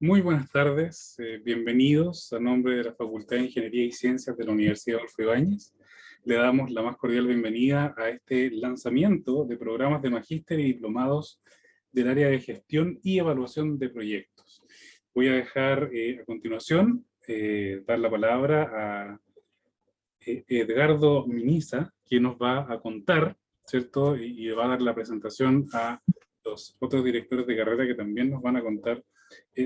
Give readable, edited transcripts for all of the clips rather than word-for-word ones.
Muy buenas tardes, bienvenidos a nombre de la Facultad de Ingeniería y Ciencias de la Universidad Adolfo Ibáñez. Le damos la más cordial bienvenida a este lanzamiento de programas de magíster y diplomados del área de gestión y evaluación de proyectos. Voy a dejar a continuación dar la palabra a Edgardo Miniza, quien nos va a contar, ¿cierto? Y va a dar la presentación a los otros directores de carrera que también nos van a contar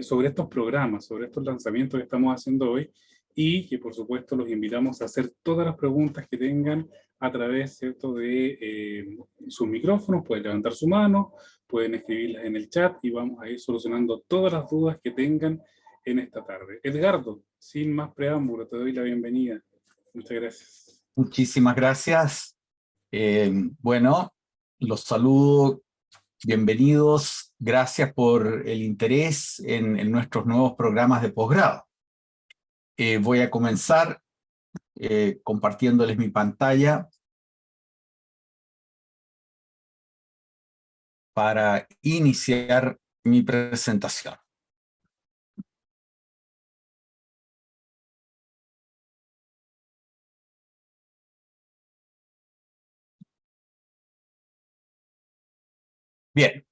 sobre estos programas, sobre estos lanzamientos que estamos haciendo hoy y que por supuesto los invitamos a hacer todas las preguntas que tengan a través, ¿cierto?, de sus micrófonos. Pueden levantar su mano, pueden escribirlas en el chat y vamos a ir solucionando todas las dudas que tengan en esta tarde. Edgardo, sin más preámbulo, te doy la bienvenida. Muchas gracias. Muchísimas gracias. Bueno, los saludo. Bienvenidos. Gracias por el interés en nuestros nuevos programas de posgrado. Voy a comenzar compartiéndoles mi pantalla para iniciar mi presentación. Bien.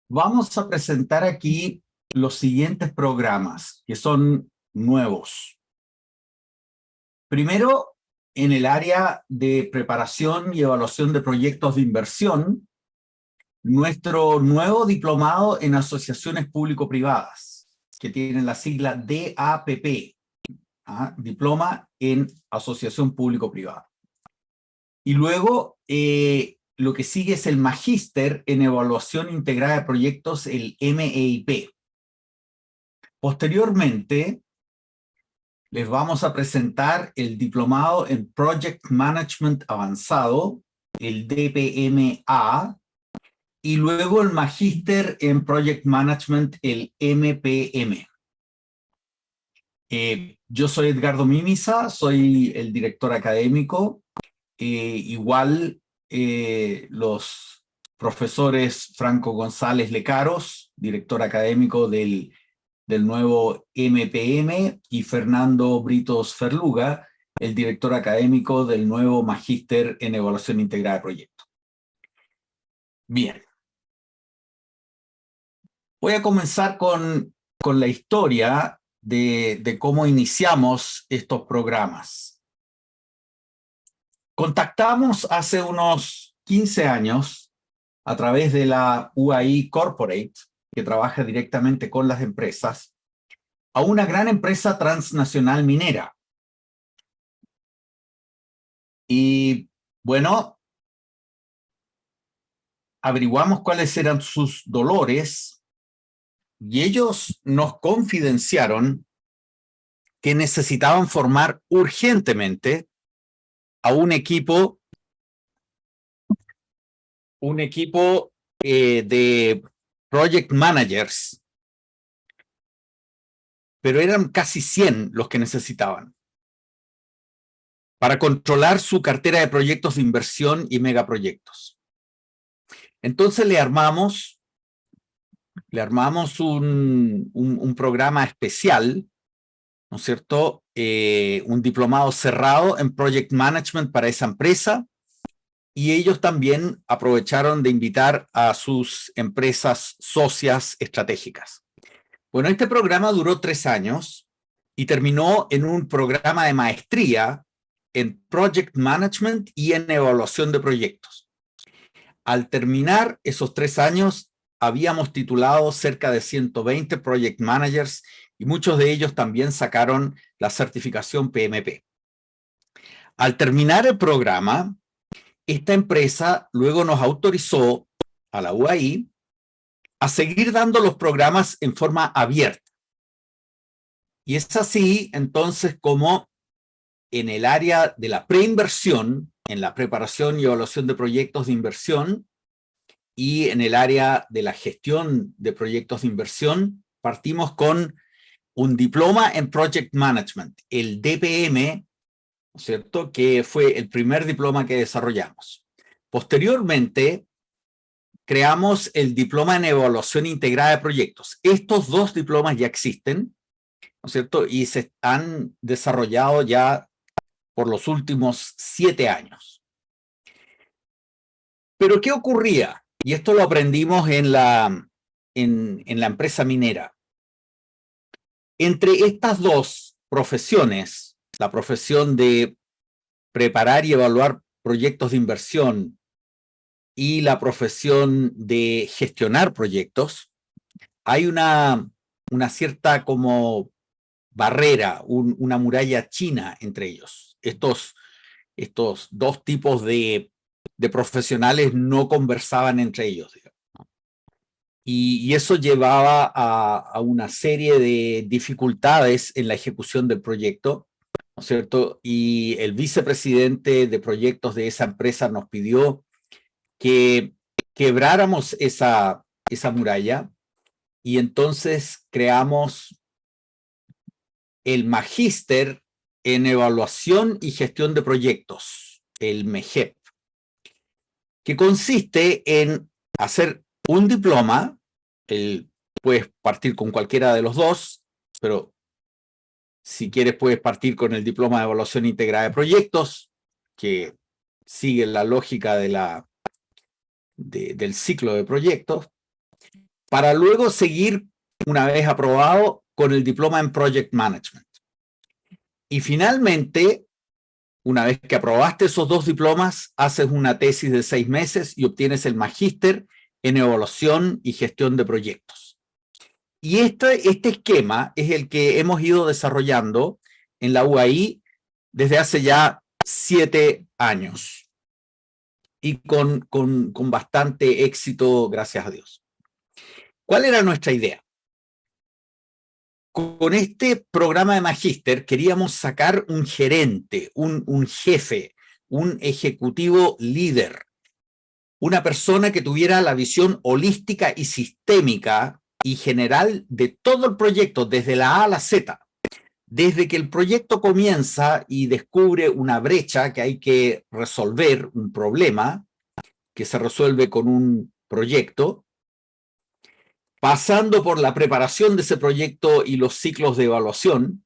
Vamos a presentar aquí los siguientes programas que son nuevos. Primero, en el área de preparación y evaluación de proyectos de inversión, nuestro nuevo diplomado en asociaciones público-privadas, que tiene la sigla DAPP, Diploma en Asociación Público-Privada. Y luego, lo que sigue es el Magíster en Evaluación Integrada de Proyectos, el MEIP. Posteriormente, les vamos a presentar el Diplomado en Project Management Avanzado, el DPMA, y luego el Magíster en Project Management, el MPM. Yo soy Edgardo Miniza, soy el director académico. Igual los profesores Franco González Lecaros, director académico del nuevo MPM, y Fernando Britos Ferluga, el director académico del nuevo Magíster en Evaluación Integrada de Proyectos. Bien. Voy a comenzar con la historia de cómo iniciamos estos programas. Contactamos hace unos 15 años a través de la UAI Corporate, que trabaja directamente con las empresas, a una gran empresa transnacional minera. Y bueno, averiguamos cuáles eran sus dolores y ellos nos confidenciaron que necesitaban formar urgentemente a un equipo de project managers, pero eran casi 100 los que necesitaban para controlar su cartera de proyectos de inversión y megaproyectos. Entonces le armamos un programa especial, ¿no es cierto? Un diplomado cerrado en Project Management para esa empresa, y ellos también aprovecharon de invitar a sus empresas socias estratégicas. Bueno, este programa duró 3 años y terminó en un programa de maestría en Project Management y en evaluación de proyectos. Al terminar esos 3 años, habíamos titulado cerca de 120 Project Managers y muchos de ellos también sacaron la certificación PMP. Al terminar el programa, esta empresa luego nos autorizó a la UAI a seguir dando los programas en forma abierta. Y es así, entonces, como en el área de la preinversión, en la preparación y evaluación de proyectos de inversión, y en el área de la gestión de proyectos de inversión, partimos con un diploma en Project Management, el DPM, ¿no es cierto?, que fue el primer diploma que desarrollamos. Posteriormente, creamos el diploma en evaluación integrada de proyectos. Estos dos diplomas ya existen, ¿no es cierto? Y se han desarrollado ya por los últimos 7 años. Pero ¿qué ocurría? Y esto lo aprendimos en la empresa minera. Entre estas dos profesiones, la profesión de preparar y evaluar proyectos de inversión y la profesión de gestionar proyectos, hay una cierta como barrera, una muralla china entre ellos. Estos dos tipos de profesionales no conversaban entre ellos, digamos. Y eso llevaba a una serie de dificultades en la ejecución del proyecto, ¿no es cierto? Y el vicepresidente de proyectos de esa empresa nos pidió que quebráramos esa muralla, y entonces creamos el Magíster en Evaluación y Gestión de Proyectos, el MEGEP, que consiste en hacer un diploma. Puedes partir con cualquiera de los dos, pero si quieres puedes partir con el diploma de Evaluación Integrada de Proyectos, que sigue la lógica del ciclo de proyectos, para luego seguir, una vez aprobado, con el diploma en Project Management. Y finalmente, una vez que aprobaste esos dos diplomas, haces una tesis de 6 meses y obtienes el Magíster en Evaluación y Gestión de Proyectos. Y este esquema es el que hemos ido desarrollando en la UAI desde hace ya 7 años. Y con bastante éxito, gracias a Dios. ¿Cuál era nuestra idea? Con este programa de Magíster queríamos sacar un gerente, un jefe, un ejecutivo líder, una persona que tuviera la visión holística y sistémica y general de todo el proyecto, desde la A a la Z. Desde que el proyecto comienza y descubre una brecha que hay que resolver, un problema que se resuelve con un proyecto, pasando por la preparación de ese proyecto y los ciclos de evaluación,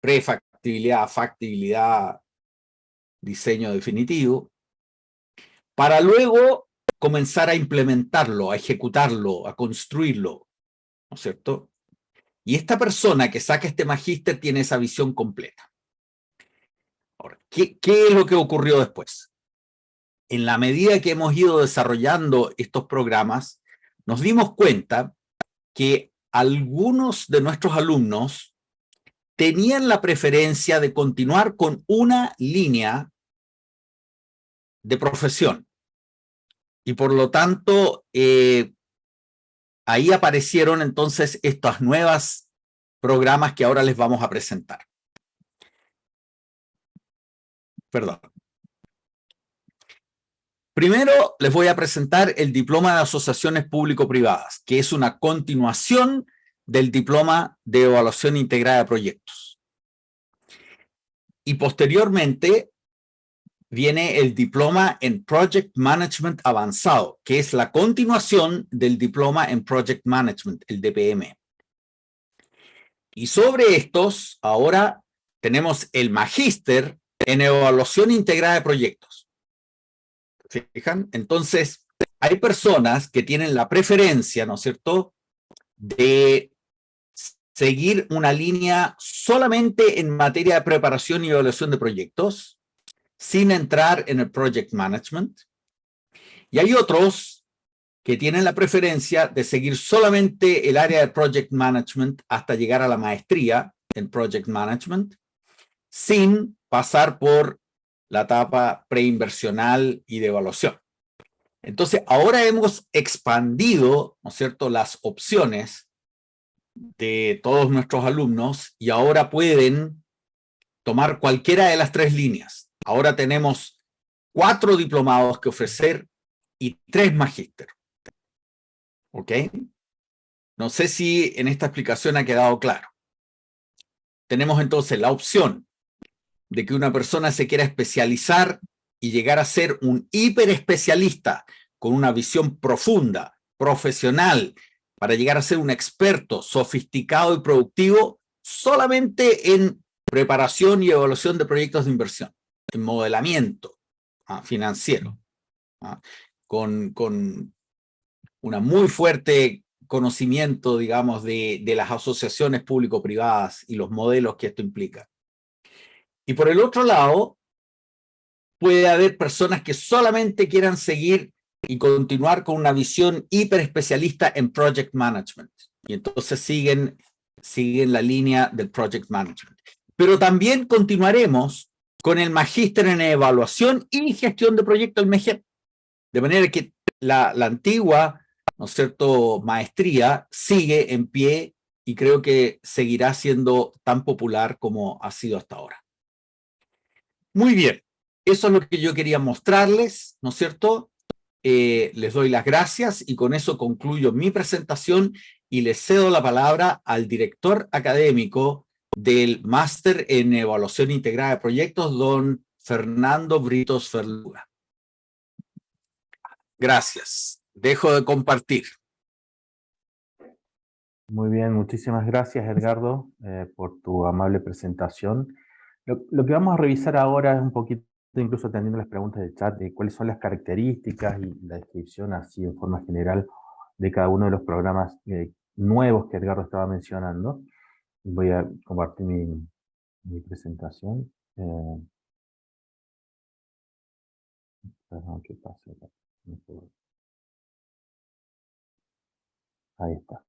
prefactibilidad, factibilidad, diseño definitivo, para luego comenzar a implementarlo, a ejecutarlo, a construirlo, ¿no es cierto? Y esta persona que saca este magíster tiene esa visión completa. Ahora, ¿qué es lo que ocurrió después? En la medida que hemos ido desarrollando estos programas, nos dimos cuenta que algunos de nuestros alumnos tenían la preferencia de continuar con una línea de profesión. Y por lo tanto, ahí aparecieron entonces estos nuevos programas que ahora les vamos a presentar. Perdón. Primero les voy a presentar el diploma de asociaciones público-privadas, que es una continuación del diploma de evaluación integrada de proyectos. Y posteriormente viene el diploma en Project Management avanzado, que es la continuación del diploma en Project Management, el DPM. Y sobre estos, ahora tenemos el Magíster en evaluación integrada de proyectos. ¿Se fijan? Entonces, hay personas que tienen la preferencia, ¿no es cierto?, de seguir una línea solamente en materia de preparación y evaluación de proyectos, sin entrar en el Project Management. Y hay otros que tienen la preferencia de seguir solamente el área de Project Management hasta llegar a la maestría en Project Management, sin pasar por la etapa preinversional y de evaluación. Entonces, ahora hemos expandido, ¿no es cierto?, las opciones de todos nuestros alumnos y ahora pueden tomar cualquiera de las 3 líneas. Ahora tenemos 4 diplomados que ofrecer y 3 magíster. ¿Ok? No sé si en esta explicación ha quedado claro. Tenemos entonces la opción de que una persona se quiera especializar y llegar a ser un hiperespecialista con una visión profunda, profesional, para llegar a ser un experto sofisticado y productivo solamente en preparación y evaluación de proyectos de inversión, en modelamiento financiero, con una muy fuerte conocimiento, digamos, de las asociaciones público-privadas y los modelos que esto implica. Y por el otro lado, puede haber personas que solamente quieran seguir y continuar con una visión hiperespecialista en project management. Y entonces siguen la línea del project management. Pero también continuaremos con el magíster en evaluación y gestión de proyectos, el MEGEP. De manera que la antigua, ¿no es cierto?, maestría sigue en pie y creo que seguirá siendo tan popular como ha sido hasta ahora. Muy bien, eso es lo que yo quería mostrarles, ¿no es cierto? Les doy las gracias y con eso concluyo mi presentación y les cedo la palabra al director académico del Máster en Evaluación Integrada de Proyectos, don Fernando Britos Ferluga. Gracias. Dejo de compartir. Muy bien, muchísimas gracias, Edgardo, por tu amable presentación. Lo que vamos a revisar ahora es un poquito, incluso atendiendo las preguntas del chat, de cuáles son las características y la descripción así en forma general de cada uno de los programas nuevos que Edgardo estaba mencionando. Voy a compartir mi presentación. Perdón, ¿qué pasa? Ahí está.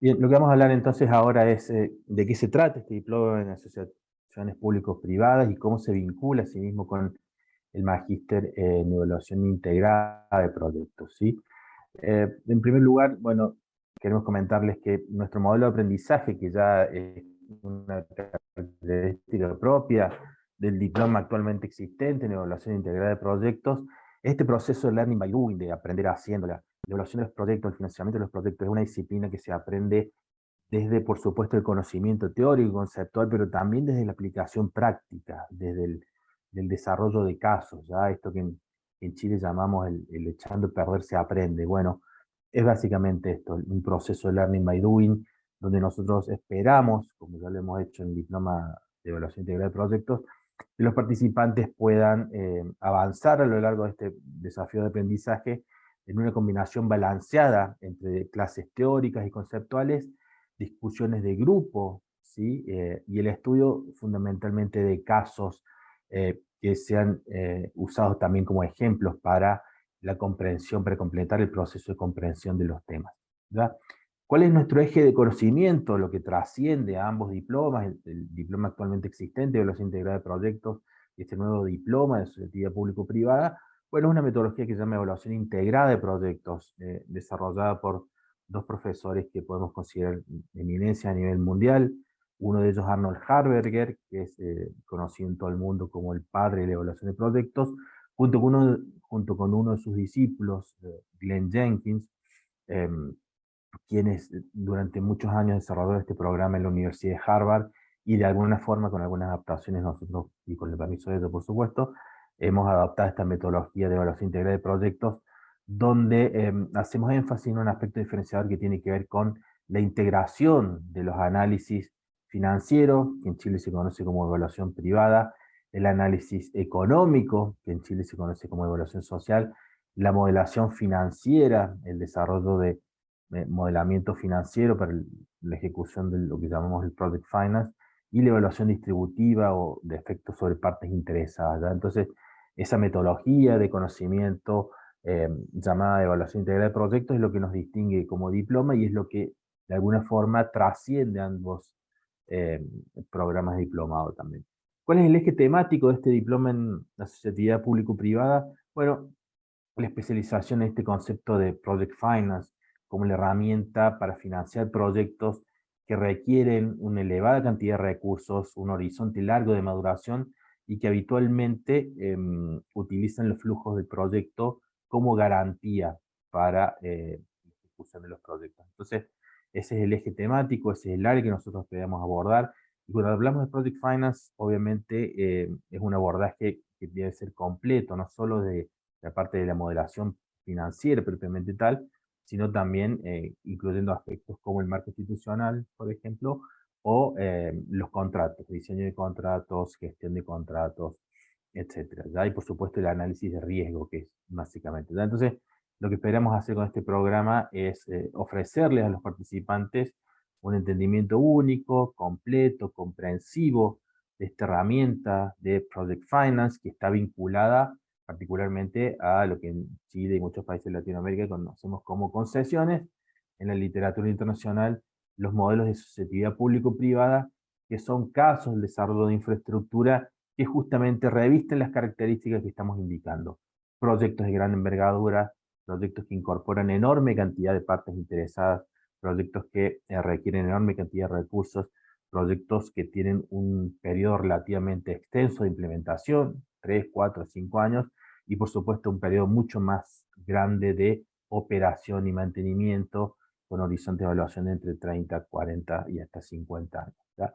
Bien, lo que vamos a hablar entonces ahora es de qué se trata este diploma en asociaciones público-privadas y cómo se vincula a sí mismo con el magíster en evaluación integrada de proyectos, ¿sí? En primer lugar, bueno, queremos comentarles que nuestro modelo de aprendizaje, que ya es una característica propia del diploma actualmente existente en evaluación integrada de proyectos, este proceso de learning by doing, de aprender haciéndola, la evaluación de los proyectos, el financiamiento de los proyectos, es una disciplina que se aprende desde, por supuesto, el conocimiento teórico y conceptual, pero también desde la aplicación práctica, desde el del desarrollo de casos, ¿ya? Esto que en Chile llamamos el echando a perder se aprende. Bueno, es básicamente esto, un proceso de learning by doing, donde nosotros esperamos, como ya lo hemos hecho en el diploma de evaluación integral de proyectos, que los participantes puedan avanzar a lo largo de este desafío de aprendizaje en una combinación balanceada entre clases teóricas y conceptuales, discusiones de grupo, ¿sí? Y el estudio fundamentalmente de casos que sean usados también como ejemplos para la comprensión, para completar el proceso de comprensión de los temas, ¿ya? ¿Cuál es nuestro eje de conocimiento? Lo que trasciende a ambos diplomas, el diploma actualmente existente de evaluación integrada de proyectos y este nuevo diploma de asociatividad público-privada. Bueno, es una metodología que se llama evaluación integrada de proyectos, desarrollada por dos profesores que podemos considerar eminencia a nivel mundial. Uno de ellos, Arnold Harberger, que es conocido en todo el mundo como el padre de la evaluación de proyectos, junto con uno de sus discípulos, Glenn Jenkins, quienes durante muchos años desarrollaron este programa en la Universidad de Harvard, y de alguna forma, con algunas adaptaciones nosotros, y con el permiso de ellos, por supuesto, hemos adaptado esta metodología de evaluación integral de proyectos, donde hacemos énfasis en un aspecto diferenciador que tiene que ver con la integración de los análisis financieros, que en Chile se conoce como evaluación privada, el análisis económico, que en Chile se conoce como evaluación social, la modelación financiera, el desarrollo de modelamiento financiero para la ejecución de lo que llamamos el Project Finance, y la evaluación distributiva o de efectos sobre partes interesadas, ¿ya? Entonces, esa metodología de conocimiento llamada evaluación integral de proyectos es lo que nos distingue como diploma y es lo que de alguna forma trasciende ambos programas de diplomado también. ¿Cuál es el eje temático de este diploma en asociatividad público-privada? Bueno, la especialización en este concepto de Project Finance como la herramienta para financiar proyectos que requieren una elevada cantidad de recursos, un horizonte largo de maduración y que habitualmente utilizan los flujos del proyecto como garantía para la ejecución de los proyectos. Entonces, ese es el eje temático, ese es el área que nosotros queremos abordar. Y cuando hablamos de Project Finance, obviamente es un abordaje que debe ser completo, no solo de la parte de la modelación financiera propiamente tal, sino también incluyendo aspectos como el marco institucional, por ejemplo, o los contratos, diseño de contratos, gestión de contratos, etcétera, ¿ya? Y por supuesto el análisis de riesgo, que es básicamente, ¿ya? Entonces, lo que esperamos hacer con este programa es ofrecerles a los participantes un entendimiento único, completo, comprensivo de esta herramienta de Project Finance que está vinculada particularmente a lo que en Chile y muchos países de Latinoamérica conocemos como concesiones, en la literatura internacional, los modelos de sociedad público-privada, que son casos del desarrollo de infraestructura que justamente revisten las características que estamos indicando. Proyectos de gran envergadura, proyectos que incorporan enorme cantidad de partes interesadas, proyectos que requieren enorme cantidad de recursos, proyectos que tienen un periodo relativamente extenso de implementación, 3, 4, 5 años, y por supuesto un periodo mucho más grande de operación y mantenimiento, con horizonte de evaluación de entre 30, 40 y hasta 50 años. ¿Ya?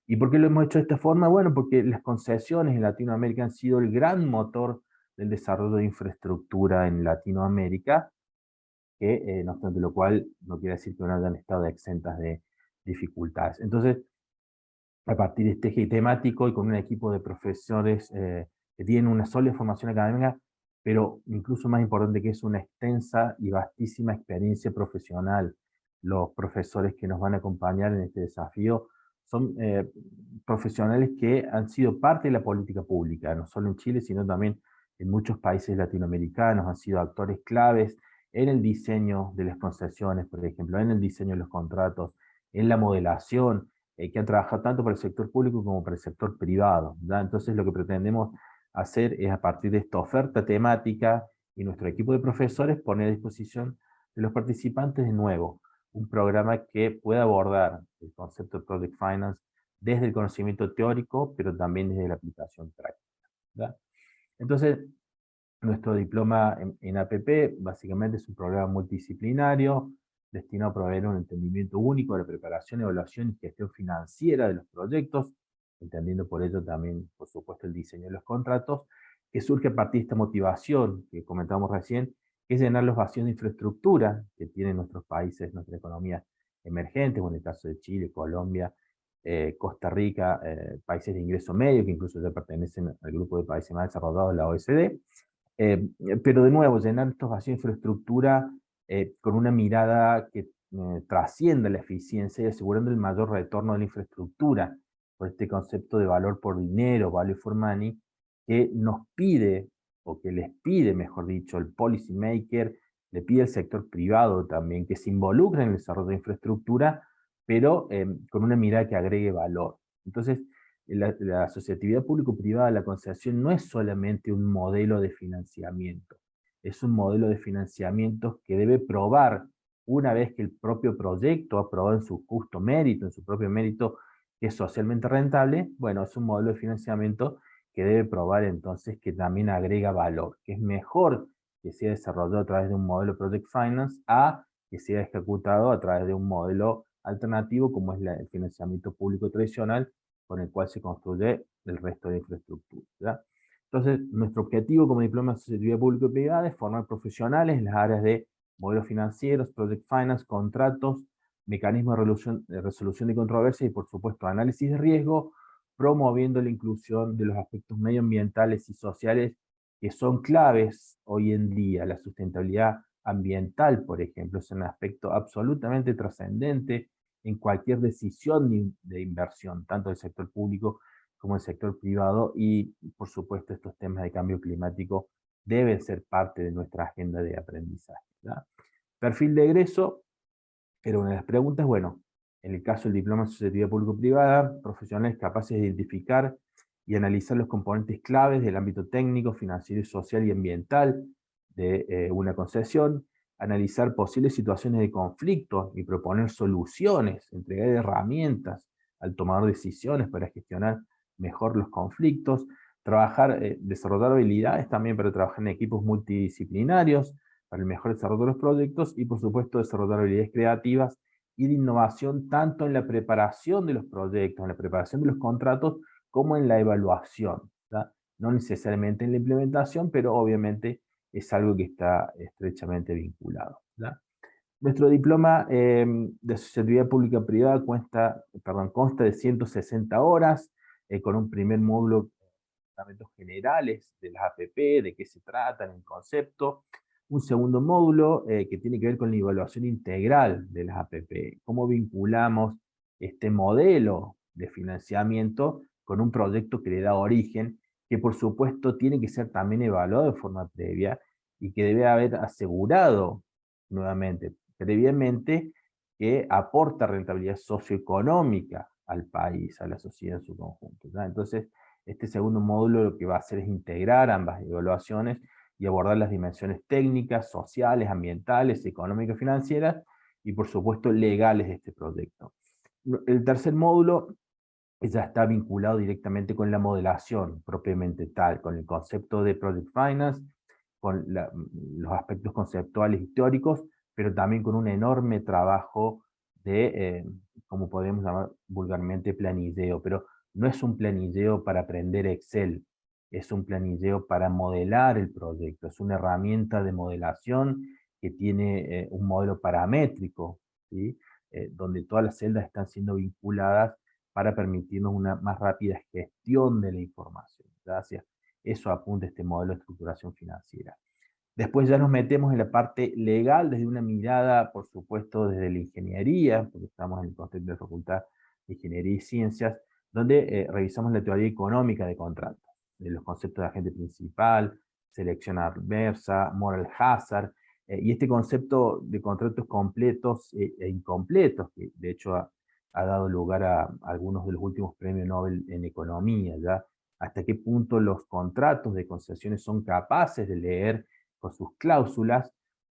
¿Y por qué lo hemos hecho de esta forma? Bueno, porque las concesiones en Latinoamérica han sido el gran motor del desarrollo de infraestructura en Latinoamérica, que no obstante lo cual no quiere decir que no hayan estado exentas de dificultades. Entonces, a partir de este eje temático y con un equipo de profesores que tienen una sólida formación académica, pero incluso más importante que es una extensa y vastísima experiencia profesional. Los profesores que nos van a acompañar en este desafío son profesionales que han sido parte de la política pública, no solo en Chile, sino también en muchos países latinoamericanos, han sido actores claves en el diseño de las concesiones, por ejemplo, en el diseño de los contratos, en la modelación, que han trabajado tanto para el sector público como para el sector privado, ¿ya? Entonces lo que pretendemos hacer es, a partir de esta oferta temática y nuestro equipo de profesores, poner a disposición de los participantes de nuevo un programa que pueda abordar el concepto de Project Finance desde el conocimiento teórico, pero también desde la aplicación práctica, ¿ya? Entonces, nuestro diploma en APP básicamente es un programa multidisciplinario destinado a proveer un entendimiento único de la preparación, evaluación y gestión financiera de los proyectos, entendiendo por ello también, por supuesto, el diseño de los contratos, que surge a partir de esta motivación que comentamos recién, que es llenar los vacíos de infraestructura que tienen nuestros países, nuestra economía emergentes, o en el caso de Chile, Colombia, Costa Rica, países de ingreso medio, que incluso ya pertenecen al grupo de países más desarrollados de la OECD, pero de nuevo, llenar estos vacíos de infraestructura con una mirada que trascienda la eficiencia y asegurando el mayor retorno de la infraestructura, por este concepto de valor por dinero, value for money, que nos pide, o que les pide, mejor dicho, el policy maker, le pide al sector privado también que se involucre en el desarrollo de infraestructura, pero con una mirada que agregue valor. Entonces, la asociatividad público-privada, la concesión, no es solamente un modelo de financiamiento, es un modelo de financiamiento que debe probar, una vez que el propio proyecto ha probado en su justo mérito, en su propio mérito, que es socialmente rentable, bueno, es un modelo de financiamiento que debe probar entonces que también agrega valor, que es mejor que sea desarrollado a través de un modelo Project Finance a que sea ejecutado a través de un modelo alternativo como es el financiamiento público tradicional, con el cual se construye el resto de infraestructura, ¿ya? Entonces, nuestro objetivo como diploma de asociatividad público-privada es formar profesionales en las áreas de modelos financieros, project finance, contratos, mecanismos de resolución de controversias y, por supuesto, análisis de riesgo, promoviendo la inclusión de los aspectos medioambientales y sociales que son claves hoy en día. La sustentabilidad ambiental, por ejemplo, es un aspecto absolutamente trascendente en cualquier decisión de inversión, tanto del sector público como del sector privado, y por supuesto estos temas de cambio climático deben ser parte de nuestra agenda de aprendizaje, ¿verdad? Perfil de egreso, era una de las preguntas. Bueno, en el caso del diploma de asociatividad público-privada, profesionales capaces de identificar y analizar los componentes claves del ámbito técnico, financiero, social y ambiental de una concesión, analizar posibles situaciones de conflicto y proponer soluciones, entregar herramientas al tomador de decisiones para gestionar mejor los conflictos, trabajar, desarrollar habilidades también para trabajar en equipos multidisciplinarios, para el mejor desarrollo de los proyectos y por supuesto desarrollar habilidades creativas y de innovación tanto en la preparación de los proyectos, en la preparación de los contratos, como en la evaluación, ¿tá? No necesariamente en la implementación, pero obviamente es algo que está estrechamente vinculado, ¿ya? Nuestro diploma de asociatividad pública-privada consta de 160 horas, con un primer módulo fundamentos generales de las APP, de qué se tratan, el concepto. Un segundo módulo que tiene que ver con la evaluación integral de las APP. Cómo vinculamos este modelo de financiamiento con un proyecto que le da origen, que por supuesto tiene que ser también evaluado de forma previa y que debe haber asegurado nuevamente, previamente, que aporta rentabilidad socioeconómica al país, a la sociedad en su conjunto, ¿no? Entonces, este segundo módulo lo que va a hacer es integrar ambas evaluaciones y abordar las dimensiones técnicas, sociales, ambientales, económicas, financieras y por supuesto legales de este proyecto. El tercer módulo ya está vinculado directamente con la modelación propiamente tal, con el concepto de Project Finance, con los aspectos conceptuales y teóricos, pero también con un enorme trabajo de, como podemos llamar vulgarmente, planilleo, pero no es un planilleo para aprender Excel, es un planilleo para modelar el proyecto, es una herramienta de modelación que tiene un modelo paramétrico, ¿sí? Donde todas las celdas están siendo vinculadas para permitirnos una más rápida gestión de la información. Gracias. Eso apunta este modelo de estructuración financiera. Después ya nos metemos en la parte legal, desde una mirada, por supuesto, desde la ingeniería, porque estamos en el contexto de la Facultad de Ingeniería y Ciencias, donde revisamos la teoría económica de contratos, de los conceptos de agente principal, selección adversa, moral hazard, y este concepto de contratos completos e incompletos, que de hecho ha dado lugar a algunos de los últimos premios Nobel en economía, ¿ya? Hasta qué punto los contratos de concesiones son capaces de leer con sus cláusulas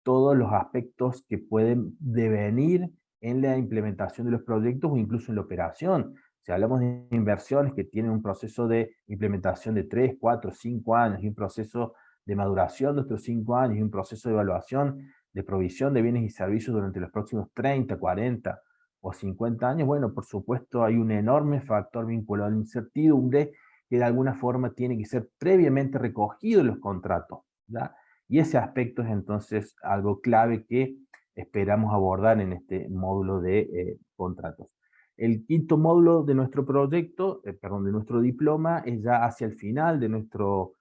todos los aspectos que pueden devenir en la implementación de los proyectos o incluso en la operación. Si hablamos de inversiones que tienen un proceso de implementación de 3, 4, 5 años, y un proceso de maduración de otros 5 años, y un proceso de evaluación de provisión de bienes y servicios durante los próximos 30, 40 o 50 años, bueno, por supuesto hay un enorme factor vinculado a la incertidumbre que de alguna forma tiene que ser previamente recogido en los contratos, ¿ya? Y ese aspecto es entonces algo clave que esperamos abordar en este módulo de contratos. El quinto módulo de nuestro proyecto, perdón, de nuestro diploma, es ya hacia el final de nuestro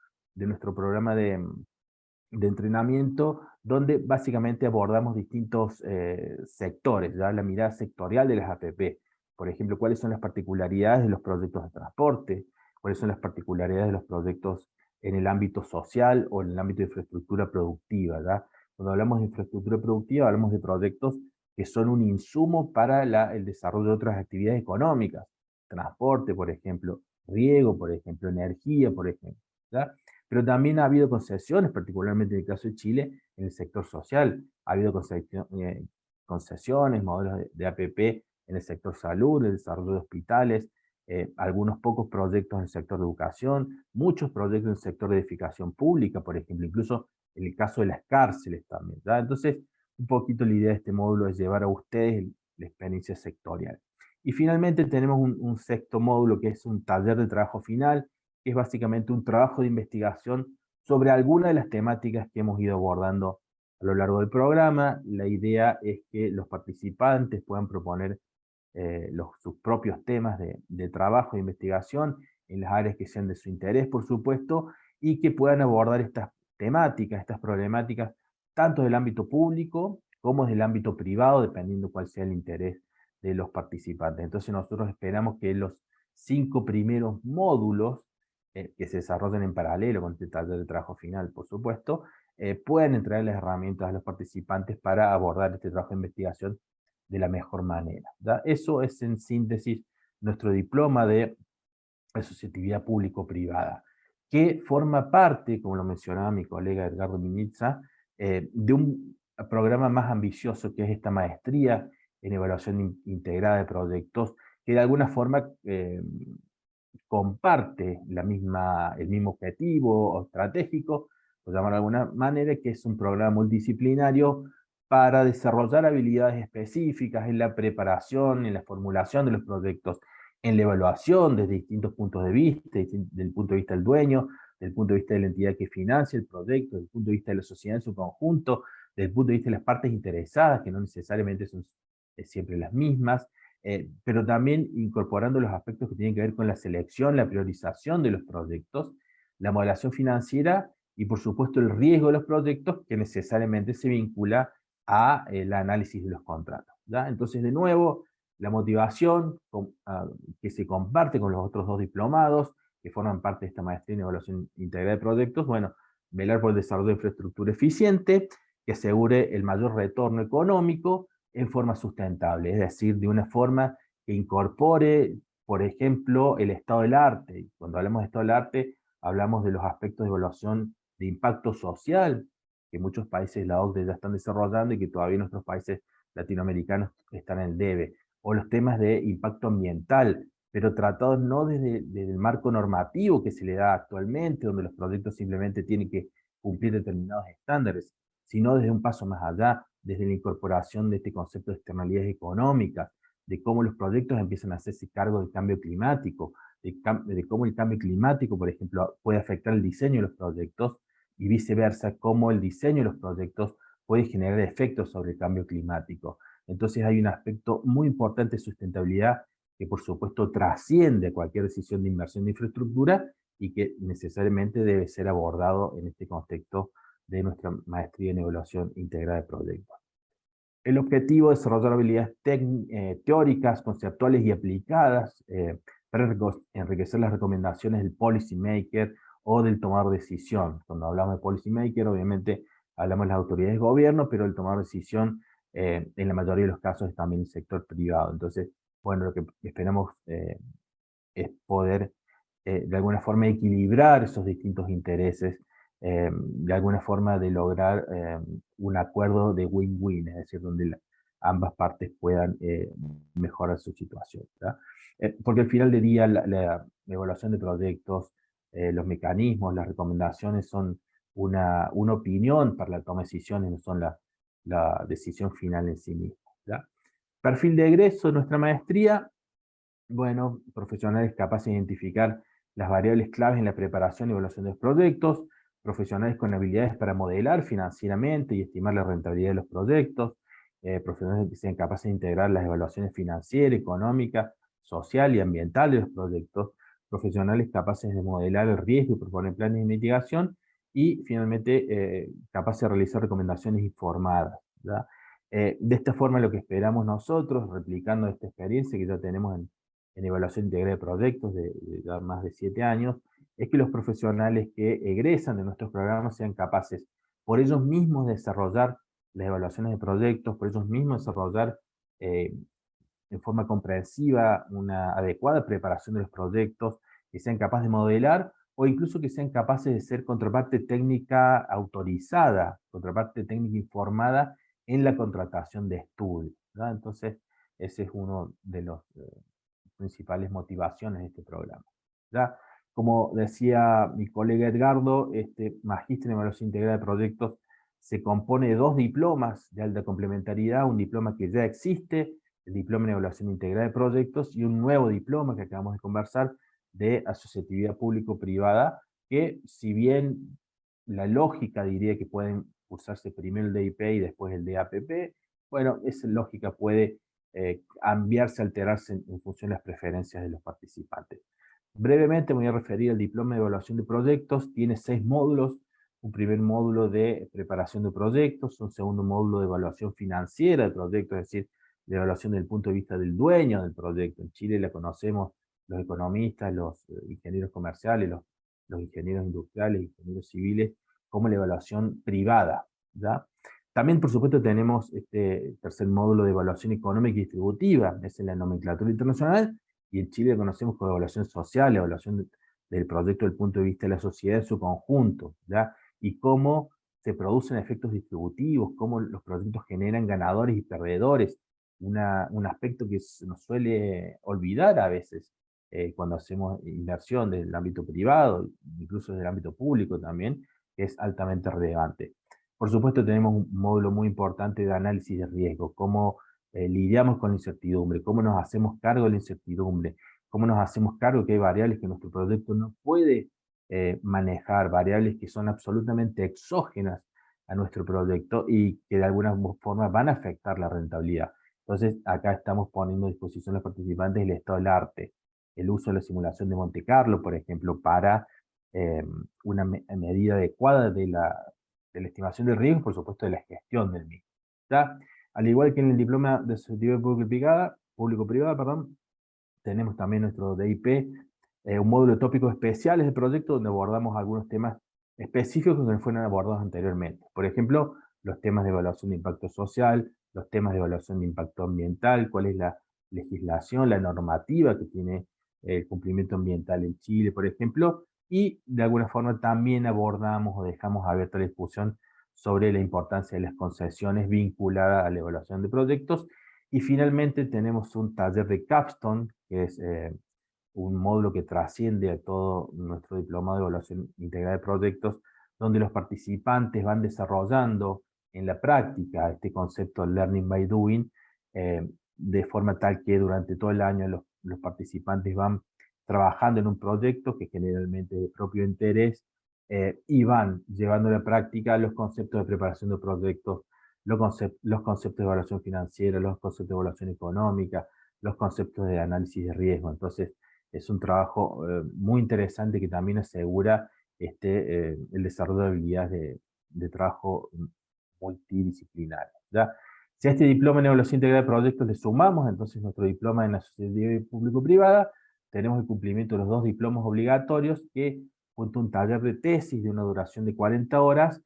programa de entrenamiento, donde básicamente abordamos distintos sectores, ¿ya? La mirada sectorial de las APP. Por ejemplo, cuáles son las particularidades de los proyectos de transporte, cuáles son las particularidades de los proyectos en el ámbito social o en el ámbito de infraestructura productiva, ¿ya? Cuando hablamos de infraestructura productiva, hablamos de proyectos que son un insumo para el desarrollo de otras actividades económicas. Transporte, por ejemplo, riego, por ejemplo, energía, por ejemplo, ¿ya? Pero también ha habido concesiones, particularmente en el caso de Chile, en el sector social. Ha habido concesiones, modelos de APP en el sector salud, el desarrollo de hospitales, algunos pocos proyectos en el sector de educación, muchos proyectos en el sector de edificación pública, por ejemplo, incluso en el caso de las cárceles también, ¿ya? Entonces, un poquito la idea de este módulo es llevar a ustedes la experiencia sectorial. Y finalmente tenemos un sexto módulo que es un taller de trabajo final, que es básicamente un trabajo de investigación sobre alguna de las temáticas que hemos ido abordando a lo largo del programa. La idea es que los participantes puedan proponer sus propios temas de trabajo, de investigación, en las áreas que sean de su interés, por supuesto, y que puedan abordar estas temáticas, estas problemáticas, tanto del ámbito público como del ámbito privado, dependiendo cuál sea el interés de los participantes. Entonces nosotros esperamos que los 5 primeros módulos, que se desarrollen en paralelo con este taller de trabajo final, por supuesto, puedan entregar las herramientas a los participantes para abordar este trabajo de investigación de la mejor manera, ¿ya? Eso es en síntesis nuestro diploma de asociatividad público-privada, que forma parte, como lo mencionaba mi colega Edgardo Minitza, de un programa más ambicioso que es esta maestría en evaluación integrada de proyectos, que de alguna forma comparte el mismo objetivo estratégico, por llamarlo de alguna manera, que es un programa multidisciplinario para desarrollar habilidades específicas en la preparación, en la formulación de los proyectos, en la evaluación desde distintos puntos de vista, desde el punto de vista del dueño, desde el punto de vista de la entidad que financia el proyecto, desde el punto de vista de la sociedad en su conjunto, desde el punto de vista de las partes interesadas, que no necesariamente son siempre las mismas, pero también incorporando los aspectos que tienen que ver con la selección, la priorización de los proyectos, la modelación financiera y por supuesto el riesgo de los proyectos que necesariamente se vincula a el análisis de los contratos, ¿ya? Entonces, de nuevo, la motivación que se comparte con los otros dos diplomados que forman parte de esta maestría en evaluación integral de proyectos, bueno, velar por el desarrollo de infraestructura eficiente que asegure el mayor retorno económico en forma sustentable, es decir, de una forma que incorpore, por ejemplo, el estado del arte. Y cuando hablamos de estado del arte, hablamos de los aspectos de evaluación de impacto social, que muchos países de la OCDE ya están desarrollando y que todavía nuestros países latinoamericanos están en el debe, o los temas de impacto ambiental, pero tratados no desde el marco normativo que se le da actualmente, donde los proyectos simplemente tienen que cumplir determinados estándares, sino desde un paso más allá, desde la incorporación de este concepto de externalidades económicas, de cómo los proyectos empiezan a hacerse cargo del cambio climático, de cómo el cambio climático, por ejemplo, puede afectar el diseño de los proyectos, y viceversa, cómo el diseño de los proyectos puede generar efectos sobre el cambio climático. Entonces hay un aspecto muy importante de sustentabilidad que por supuesto trasciende cualquier decisión de inversión de infraestructura y que necesariamente debe ser abordado en este contexto de nuestra maestría en evaluación integral de proyectos. El objetivo es desarrollar habilidades teóricas, conceptuales y aplicadas para enriquecer las recomendaciones del policy maker o del tomador de decisión. Cuando hablamos de policy maker, obviamente hablamos de las autoridades de gobierno, pero el tomador de decisión en la mayoría de los casos es también el sector privado. Entonces, bueno, lo que esperamos es poder de alguna forma equilibrar esos distintos intereses, de alguna forma de lograr un acuerdo de win-win, es decir, donde ambas partes puedan mejorar su situación, ¿verdad? Porque al final del día la evaluación de proyectos, los mecanismos, las recomendaciones son una opinión para la toma de decisiones, no son la decisión final en sí misma, ¿verdad? Perfil de egreso de nuestra maestría. Bueno, profesionales capaces de identificar las variables claves en la preparación y evaluación de los proyectos, profesionales con habilidades para modelar financieramente y estimar la rentabilidad de los proyectos, profesionales que sean capaces de integrar las evaluaciones financieras, económicas, social y ambiental de los proyectos, profesionales capaces de modelar el riesgo y proponer planes de mitigación, y finalmente capaces de realizar recomendaciones informadas, ¿verdad? De esta forma lo que esperamos nosotros, replicando esta experiencia que ya tenemos en evaluación integral de proyectos de ya más de 7 años, es que los profesionales que egresan de nuestros programas sean capaces por ellos mismos de desarrollar las evaluaciones de proyectos, por ellos mismos desarrollar en forma comprensiva una adecuada preparación de los proyectos, que sean capaces de modelar o incluso que sean capaces de ser contraparte técnica autorizada, contraparte técnica informada en la contratación de estudios, ¿verdad? Entonces, ese es uno de los principales motivaciones de este programa, ¿ya? Como decía mi colega Edgardo, este Magíster en Evaluación Integral de Proyectos se compone de 2 diplomas de alta complementariedad, un diploma que ya existe, el diploma en Evaluación Integral de Proyectos, y un nuevo diploma que acabamos de conversar de Asociatividad Público-Privada, que si bien la lógica diría que pueden usarse primero el DIP y después el DAPP, bueno, esa lógica puede cambiarse, alterarse en función de las preferencias de los participantes. Brevemente me voy a referir al diploma de evaluación de proyectos. Tiene 6 módulos, un primer módulo de preparación de proyectos, un segundo módulo de evaluación financiera de proyectos, es decir, de evaluación desde el punto de vista del dueño del proyecto. En Chile la conocemos los economistas, los ingenieros comerciales, los ingenieros industriales, ingenieros civiles, como la evaluación privada, ¿ya? También, por supuesto, tenemos este tercer módulo de evaluación económica y distributiva, es en la nomenclatura internacional, y en Chile conocemos como evaluación social, evaluación del proyecto desde el punto de vista de la sociedad en su conjunto, ¿ya? Y cómo se producen efectos distributivos, cómo los proyectos generan ganadores y perdedores, un aspecto que se nos suele olvidar a veces cuando hacemos inversión desde el ámbito privado, incluso desde el ámbito público también, que es altamente relevante. Por supuesto, tenemos un módulo muy importante de análisis de riesgo, cómo lidiamos con la incertidumbre, cómo nos hacemos cargo de la incertidumbre, cómo nos hacemos cargo que hay variables que nuestro proyecto no puede manejar variables que son absolutamente exógenas a nuestro proyecto y que de alguna forma van a afectar la rentabilidad. Entonces, acá estamos poniendo a disposición a los participantes el estado del arte, el uso de la simulación de Monte Carlo, por ejemplo, para una medida adecuada de la estimación del riesgo y, por supuesto, de la gestión del mismo. ¿Ya? Al igual que en el diploma de asociación público-privada, perdón, tenemos también nuestro DIP, un módulo de tópicos especiales del proyecto donde abordamos algunos temas específicos que no fueron abordados anteriormente. Por ejemplo, los temas de evaluación de impacto social, los temas de evaluación de impacto ambiental, cuál es la legislación, la normativa que tiene el cumplimiento ambiental en Chile, por ejemplo, y de alguna forma también abordamos o dejamos abierta la discusión sobre la importancia de las concesiones vinculadas a la evaluación de proyectos. Y finalmente tenemos un taller de capstone, que es un módulo que trasciende a todo nuestro diplomado de evaluación integral de proyectos, donde los participantes van desarrollando en la práctica este concepto de learning by doing, de forma tal que durante todo el año los participantes van trabajando en un proyecto que generalmente es de propio interés, y van llevando a la práctica los conceptos de preparación de proyectos, los conceptos de evaluación financiera, los conceptos de evaluación económica, los conceptos de análisis de riesgo. Entonces, es un trabajo muy interesante que también asegura el desarrollo de habilidades de trabajo multidisciplinario, ¿ya? Si a este diploma en evaluación integral de proyectos le sumamos entonces nuestro diploma en asociación público-privada, tenemos el cumplimiento de los 2 diplomas obligatorios que, junto a un taller de tesis de una duración de 40 horas,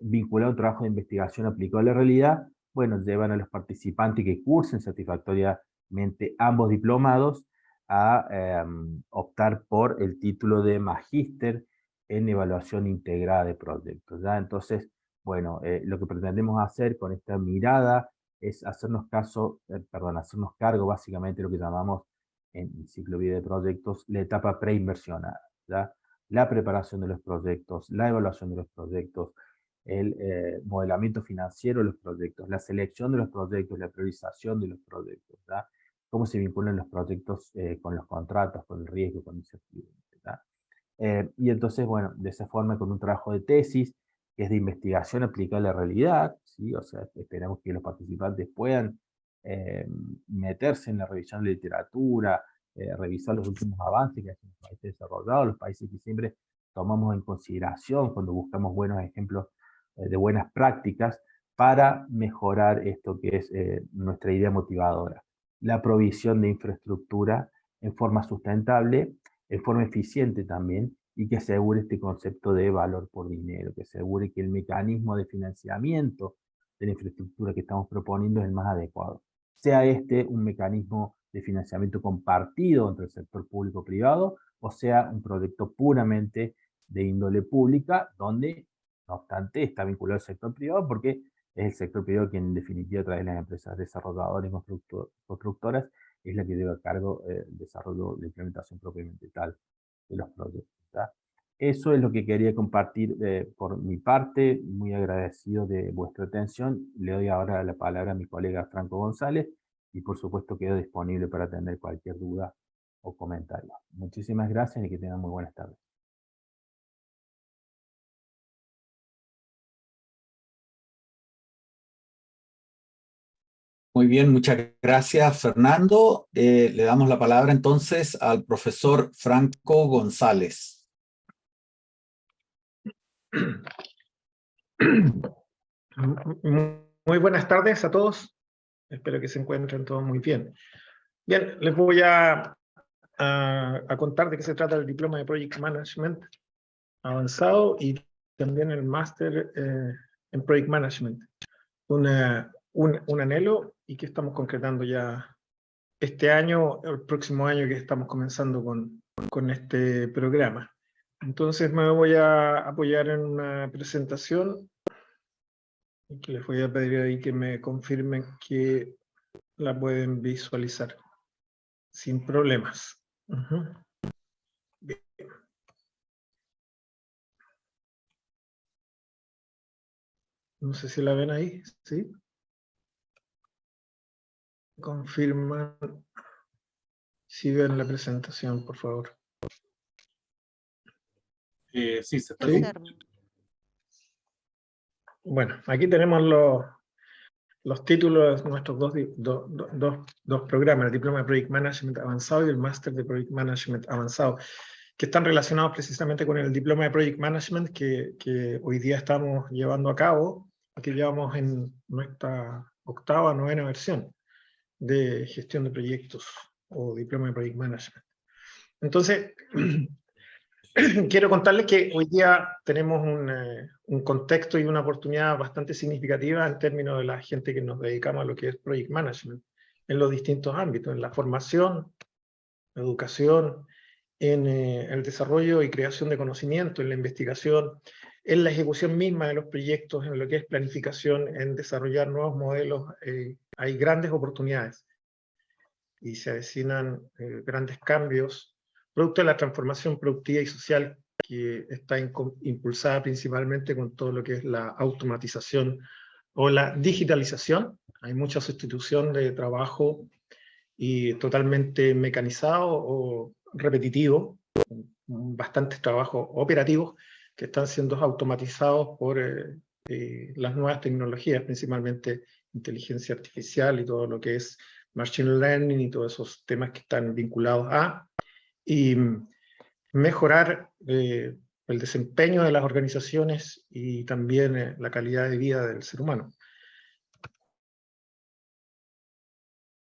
vinculado a un trabajo de investigación aplicado a la realidad, bueno, llevan a los participantes que cursen satisfactoriamente ambos diplomados a optar por el título de magíster en evaluación integrada de proyectos, ¿ya? Entonces, bueno, lo que pretendemos hacer con esta mirada es hacernos cargo básicamente de lo que llamamos en el ciclo vida de proyectos la etapa preinversionada, ¿ya? La preparación de los proyectos, la evaluación de los proyectos, el modelamiento financiero de los proyectos, la selección de los proyectos, la priorización de los proyectos, ¿ya? Cómo se vinculan los proyectos con los contratos, con el riesgo, con incertidumbre, ¿ya? Y entonces, bueno, de esa forma, con un trabajo de tesis, que es de investigación aplicada a la realidad, ¿sí? O sea, esperamos que los participantes puedan meterse en la revisión de literatura, revisar los últimos avances que hacen los países desarrollados, los países que siempre tomamos en consideración cuando buscamos buenos ejemplos de buenas prácticas para mejorar esto que es nuestra idea motivadora. La provisión de infraestructura en forma sustentable, en forma eficiente también, y que asegure este concepto de valor por dinero, que asegure que el mecanismo de financiamiento de la infraestructura que estamos proponiendo es el más adecuado. Sea este un mecanismo de financiamiento compartido entre el sector público-privado, o sea un proyecto puramente de índole pública, donde, no obstante, está vinculado al sector privado, porque es el sector privado quien en definitiva, a través de las empresas desarrolladoras y constructoras, es la que lleva a cargo el desarrollo, la implementación propiamente tal de los proyectos, ¿tá? Eso es lo que quería compartir por mi parte, muy agradecido de vuestra atención. Le doy ahora la palabra a mi colega Franco González y por supuesto quedo disponible para atender cualquier duda o comentario. Muchísimas gracias y que tengan muy buenas tardes. Muy bien, muchas gracias, Fernando. Le damos la palabra entonces al profesor Franco González. Muy buenas tardes a todos. Espero que se encuentren todos muy bien. Bien, les voy a contar de qué se trata el diploma de Project Management avanzado y también el máster en Project Management. Un anhelo y que estamos concretando ya este año, el próximo año que estamos comenzando con este programa. Entonces me voy a apoyar en una presentación y que les voy a pedir ahí que me confirmen que la pueden visualizar sin problemas. Bien. No sé si la ven ahí, ¿sí? Confirman si ven la presentación, por favor. Sí, se está Sí. escuchando. Bueno, aquí tenemos los títulos de nuestros dos programas, el Diploma de Project Management Avanzado y el Máster de Project Management Avanzado, que están relacionados precisamente con el Diploma de Project Management que hoy día estamos llevando a cabo, que llevamos en nuestra 8ª, 9ª versión de gestión de proyectos o Diploma de Project Management. Entonces, quiero contarles que hoy día tenemos un contexto y una oportunidad bastante significativa en términos de la gente que nos dedicamos a lo que es Project Management, en los distintos ámbitos, en la formación, la educación, en el desarrollo y creación de conocimiento, en la investigación, en la ejecución misma de los proyectos, en lo que es planificación, en desarrollar nuevos modelos. Hay grandes oportunidades y se avecinan grandes cambios, producto de la transformación productiva y social que está impulsada principalmente con todo lo que es la automatización o la digitalización. Hay mucha sustitución de trabajo y totalmente mecanizado o repetitivo, bastantes trabajos operativos que están siendo automatizados por las nuevas tecnologías, principalmente inteligencia artificial y todo lo que es machine learning y todos esos temas que están vinculados a, y mejorar el desempeño de las organizaciones y también la calidad de vida del ser humano.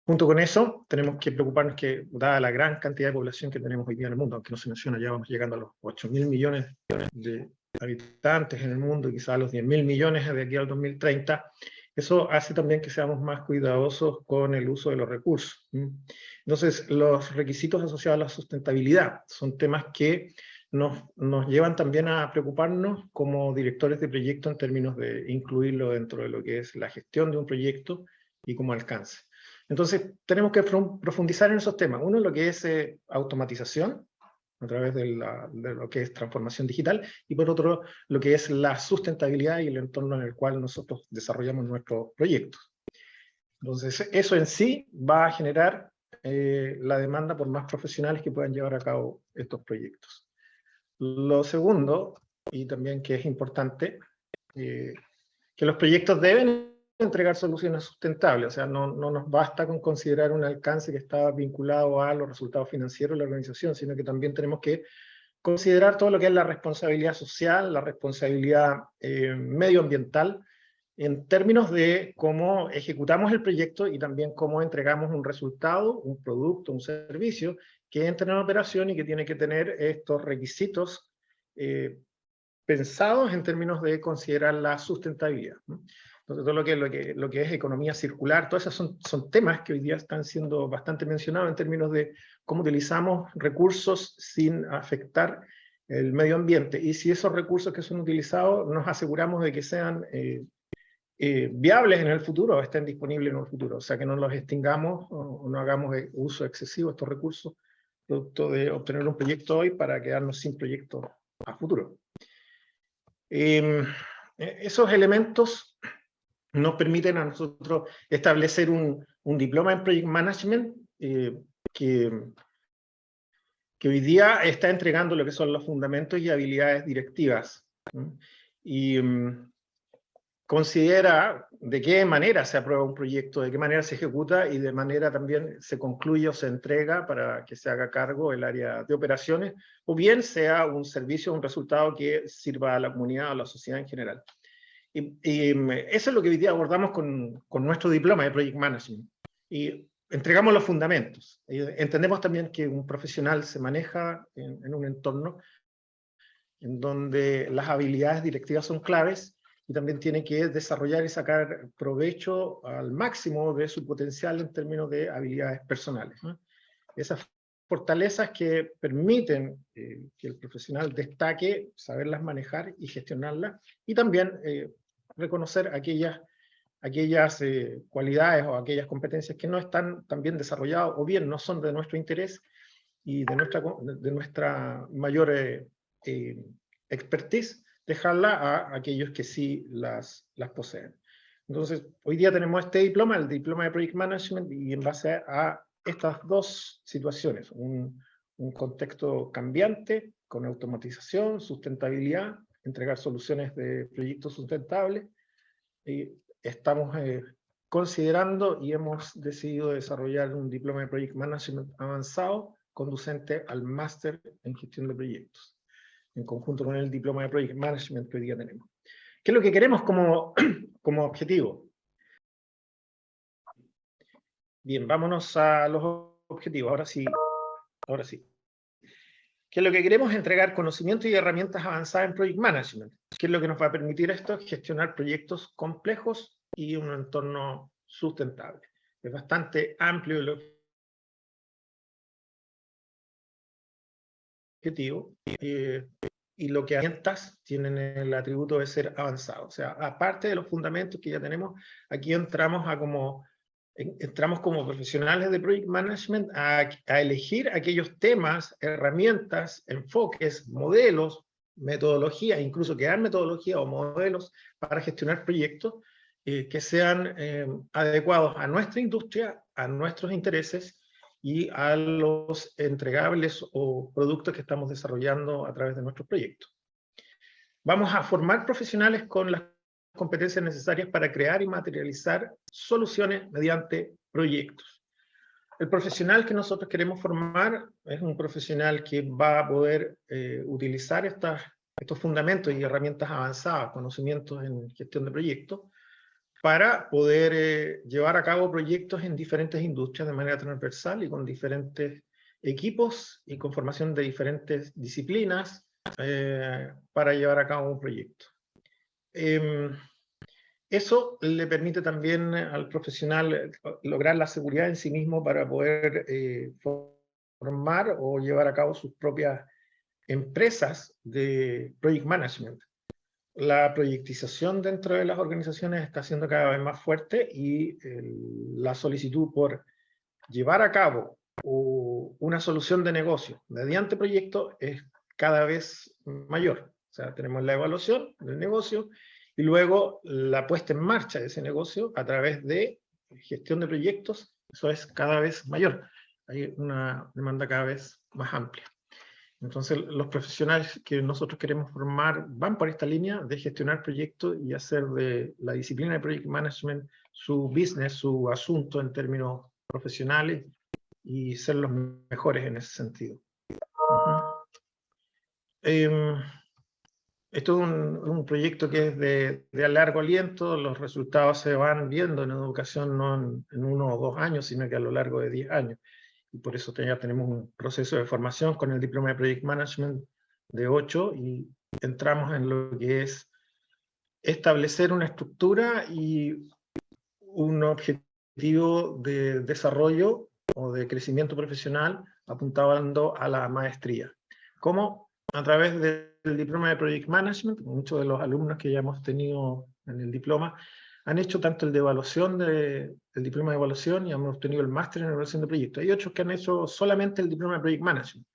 Junto con eso, tenemos que preocuparnos que, dada la gran cantidad de población que tenemos hoy día en el mundo, aunque no se menciona, ya vamos llegando a los 8.000 millones de habitantes en el mundo, quizás a los 10.000 millones de aquí al 2030, eso hace también que seamos más cuidadosos con el uso de los recursos. Entonces, los requisitos asociados a la sustentabilidad son temas que nos llevan también a preocuparnos como directores de proyecto en términos de incluirlo dentro de lo que es la gestión de un proyecto y como alcance. Entonces, tenemos que profundizar en esos temas. Uno, lo que es automatización, a través de lo que es transformación digital, y por otro, lo que es la sustentabilidad y el entorno en el cual nosotros desarrollamos nuestros proyectos. Entonces, eso en sí va a generar la demanda por más profesionales que puedan llevar a cabo estos proyectos. Lo segundo, y también que es importante, que los proyectos deben entregar soluciones sustentables, o sea, no nos basta con considerar un alcance que está vinculado a los resultados financieros de la organización, sino que también tenemos que considerar todo lo que es la responsabilidad social, la responsabilidad medioambiental, en términos de cómo ejecutamos el proyecto y también cómo entregamos un resultado, un producto, un servicio que entra en operación y que tiene que tener estos requisitos pensados en términos de considerar la sustentabilidad. Entonces, todo lo que es economía circular, todos esos son temas que hoy día están siendo bastante mencionados en términos de cómo utilizamos recursos sin afectar el medio ambiente. Y si esos recursos que son utilizados nos aseguramos de que sean viables en el futuro o estén disponibles en el futuro. O sea, que no los extingamos o no hagamos uso excesivo de estos recursos, producto de obtener un proyecto hoy para quedarnos sin proyecto a futuro. Esos elementos nos permiten a nosotros establecer un diploma en Project Management que hoy día está entregando lo que son los fundamentos y habilidades directivas. Y considera de qué manera se aprueba un proyecto, de qué manera se ejecuta y de manera también se concluye o se entrega para que se haga cargo el área de operaciones, o bien sea un servicio o un resultado que sirva a la comunidad o a la sociedad en general. Y eso es lo que hoy día abordamos con nuestro diploma de Project Management. Y entregamos los fundamentos. Entendemos también que un profesional se maneja en un entorno en donde las habilidades directivas son claves y también tiene que desarrollar y sacar provecho al máximo de su potencial en términos de habilidades personales, ¿no? Esas fortalezas que permiten que el profesional destaque, saberlas manejar y gestionarlas, y también reconocer aquellas cualidades o aquellas competencias que no están tan bien desarrolladas o bien no son de nuestro interés y de nuestra mayor expertise, dejarla a aquellos que sí las poseen. Entonces, hoy día tenemos este diploma, el diploma de Project Management, y en base a estas dos situaciones, un un contexto cambiante, con automatización, sustentabilidad, entregar soluciones de proyectos sustentables. Y estamos considerando y hemos decidido desarrollar un diploma de Project Management avanzado conducente al máster en gestión de proyectos, en conjunto con el diploma de Project Management que hoy día tenemos. ¿Qué es lo que queremos como objetivo? Bien, vámonos a los objetivos. Ahora sí. ¿Qué es lo que queremos? Entregar conocimiento y herramientas avanzadas en Project Management. ¿Qué es lo que nos va a permitir esto? Gestionar proyectos complejos y un entorno sustentable. Es bastante amplio el objetivo. Y lo que herramientas tienen el atributo de ser avanzado. O sea, aparte de los fundamentos que ya tenemos, aquí entramos como profesionales de Project Management a elegir aquellos temas, herramientas, enfoques, modelos, metodologías, incluso crear metodologías o modelos para gestionar proyectos que sean adecuados a nuestra industria, a nuestros intereses y a los entregables o productos que estamos desarrollando a través de nuestros proyectos. Vamos a formar profesionales con las competencias necesarias para crear y materializar soluciones mediante proyectos. El profesional que nosotros queremos formar es un profesional que va a poder utilizar estos fundamentos y herramientas avanzadas, conocimientos en gestión de proyectos, para poder llevar a cabo proyectos en diferentes industrias de manera transversal y con diferentes equipos y con formación de diferentes disciplinas para llevar a cabo un proyecto. Eso le permite también al profesional lograr la seguridad en sí mismo para poder formar o llevar a cabo sus propias empresas de project management. La proyectización dentro de las organizaciones está siendo cada vez más fuerte y la solicitud por llevar a cabo una solución de negocio mediante proyecto es cada vez mayor. O sea, tenemos la evaluación del negocio y luego la puesta en marcha de ese negocio a través de gestión de proyectos. Eso es cada vez mayor. Hay una demanda cada vez más amplia. Entonces, los profesionales que nosotros queremos formar van por esta línea de gestionar proyectos y hacer de la disciplina de Project Management su business, su asunto en términos profesionales y ser los mejores en ese sentido. Esto es un proyecto que es de largo aliento, los resultados se van viendo en educación no en 1 o 2 años, sino que a lo largo de 10 años. Y por eso ya tenemos un proceso de formación con el diploma de Project Management de 8 y entramos en lo que es establecer una estructura y un objetivo de desarrollo o de crecimiento profesional apuntando a la maestría. ¿Cómo? A través del diploma de Project Management. Muchos de los alumnos que ya hemos tenido en el diploma han hecho tanto el de evaluación el diploma de evaluación y hemos obtenido el máster en evaluación de proyectos. Hay otros que han hecho solamente el diploma de Project Management.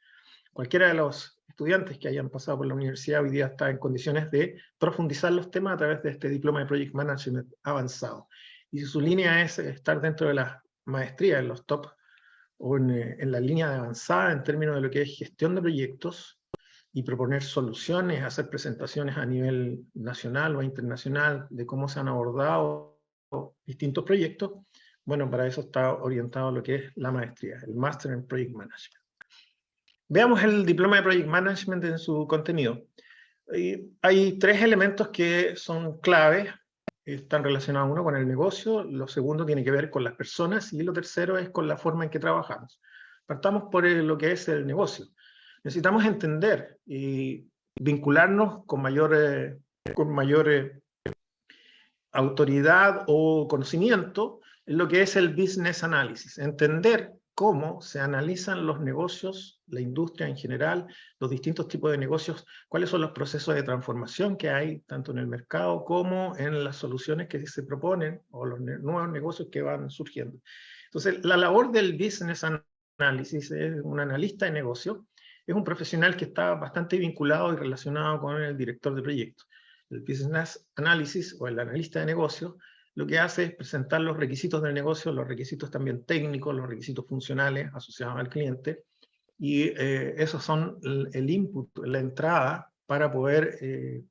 Cualquiera de los estudiantes que hayan pasado por la universidad hoy día está en condiciones de profundizar los temas a través de este diploma de Project Management avanzado. Y si su línea es estar dentro de la maestría, en los top, o en la línea de avanzada en términos de lo que es gestión de proyectos, y proponer soluciones, hacer presentaciones a nivel nacional o internacional de cómo se han abordado distintos proyectos, bueno, para eso está orientado lo que es la maestría, el Master en Project Management. Veamos el diploma de Project Management en su contenido. Hay 3 elementos que son claves, están relacionados uno con el negocio, lo segundo tiene que ver con las personas y lo tercero es con la forma en que trabajamos. Partamos por lo que es el negocio. Necesitamos entender y vincularnos con mayor autoridad o conocimiento en lo que es el business analysis. Entender cómo se analizan los negocios, la industria en general, los distintos tipos de negocios, cuáles son los procesos de transformación que hay, tanto en el mercado como en las soluciones que se proponen o los nuevos negocios que van surgiendo. Entonces, la labor del business analysis es un analista de negocio. Es un profesional que está bastante vinculado y relacionado con el director de proyectos. El Business Analysis o el analista de negocio lo que hace es presentar los requisitos del negocio, los requisitos también técnicos, los requisitos funcionales asociados al cliente, y esos son el input, la entrada para poder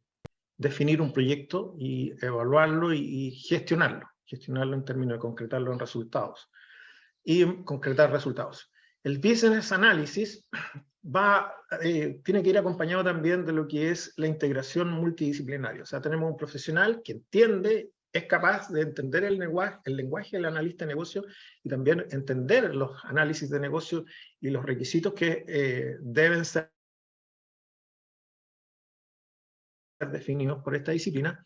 definir un proyecto y evaluarlo y gestionarlo en términos de concretarlo en resultados y concretar resultados. El business analysis tiene que ir acompañado también de lo que es la integración multidisciplinaria. O sea, tenemos un profesional que entiende, es capaz de entender el lenguaje del analista de negocio y también entender los análisis de negocio y los requisitos que deben ser definidos por esta disciplina,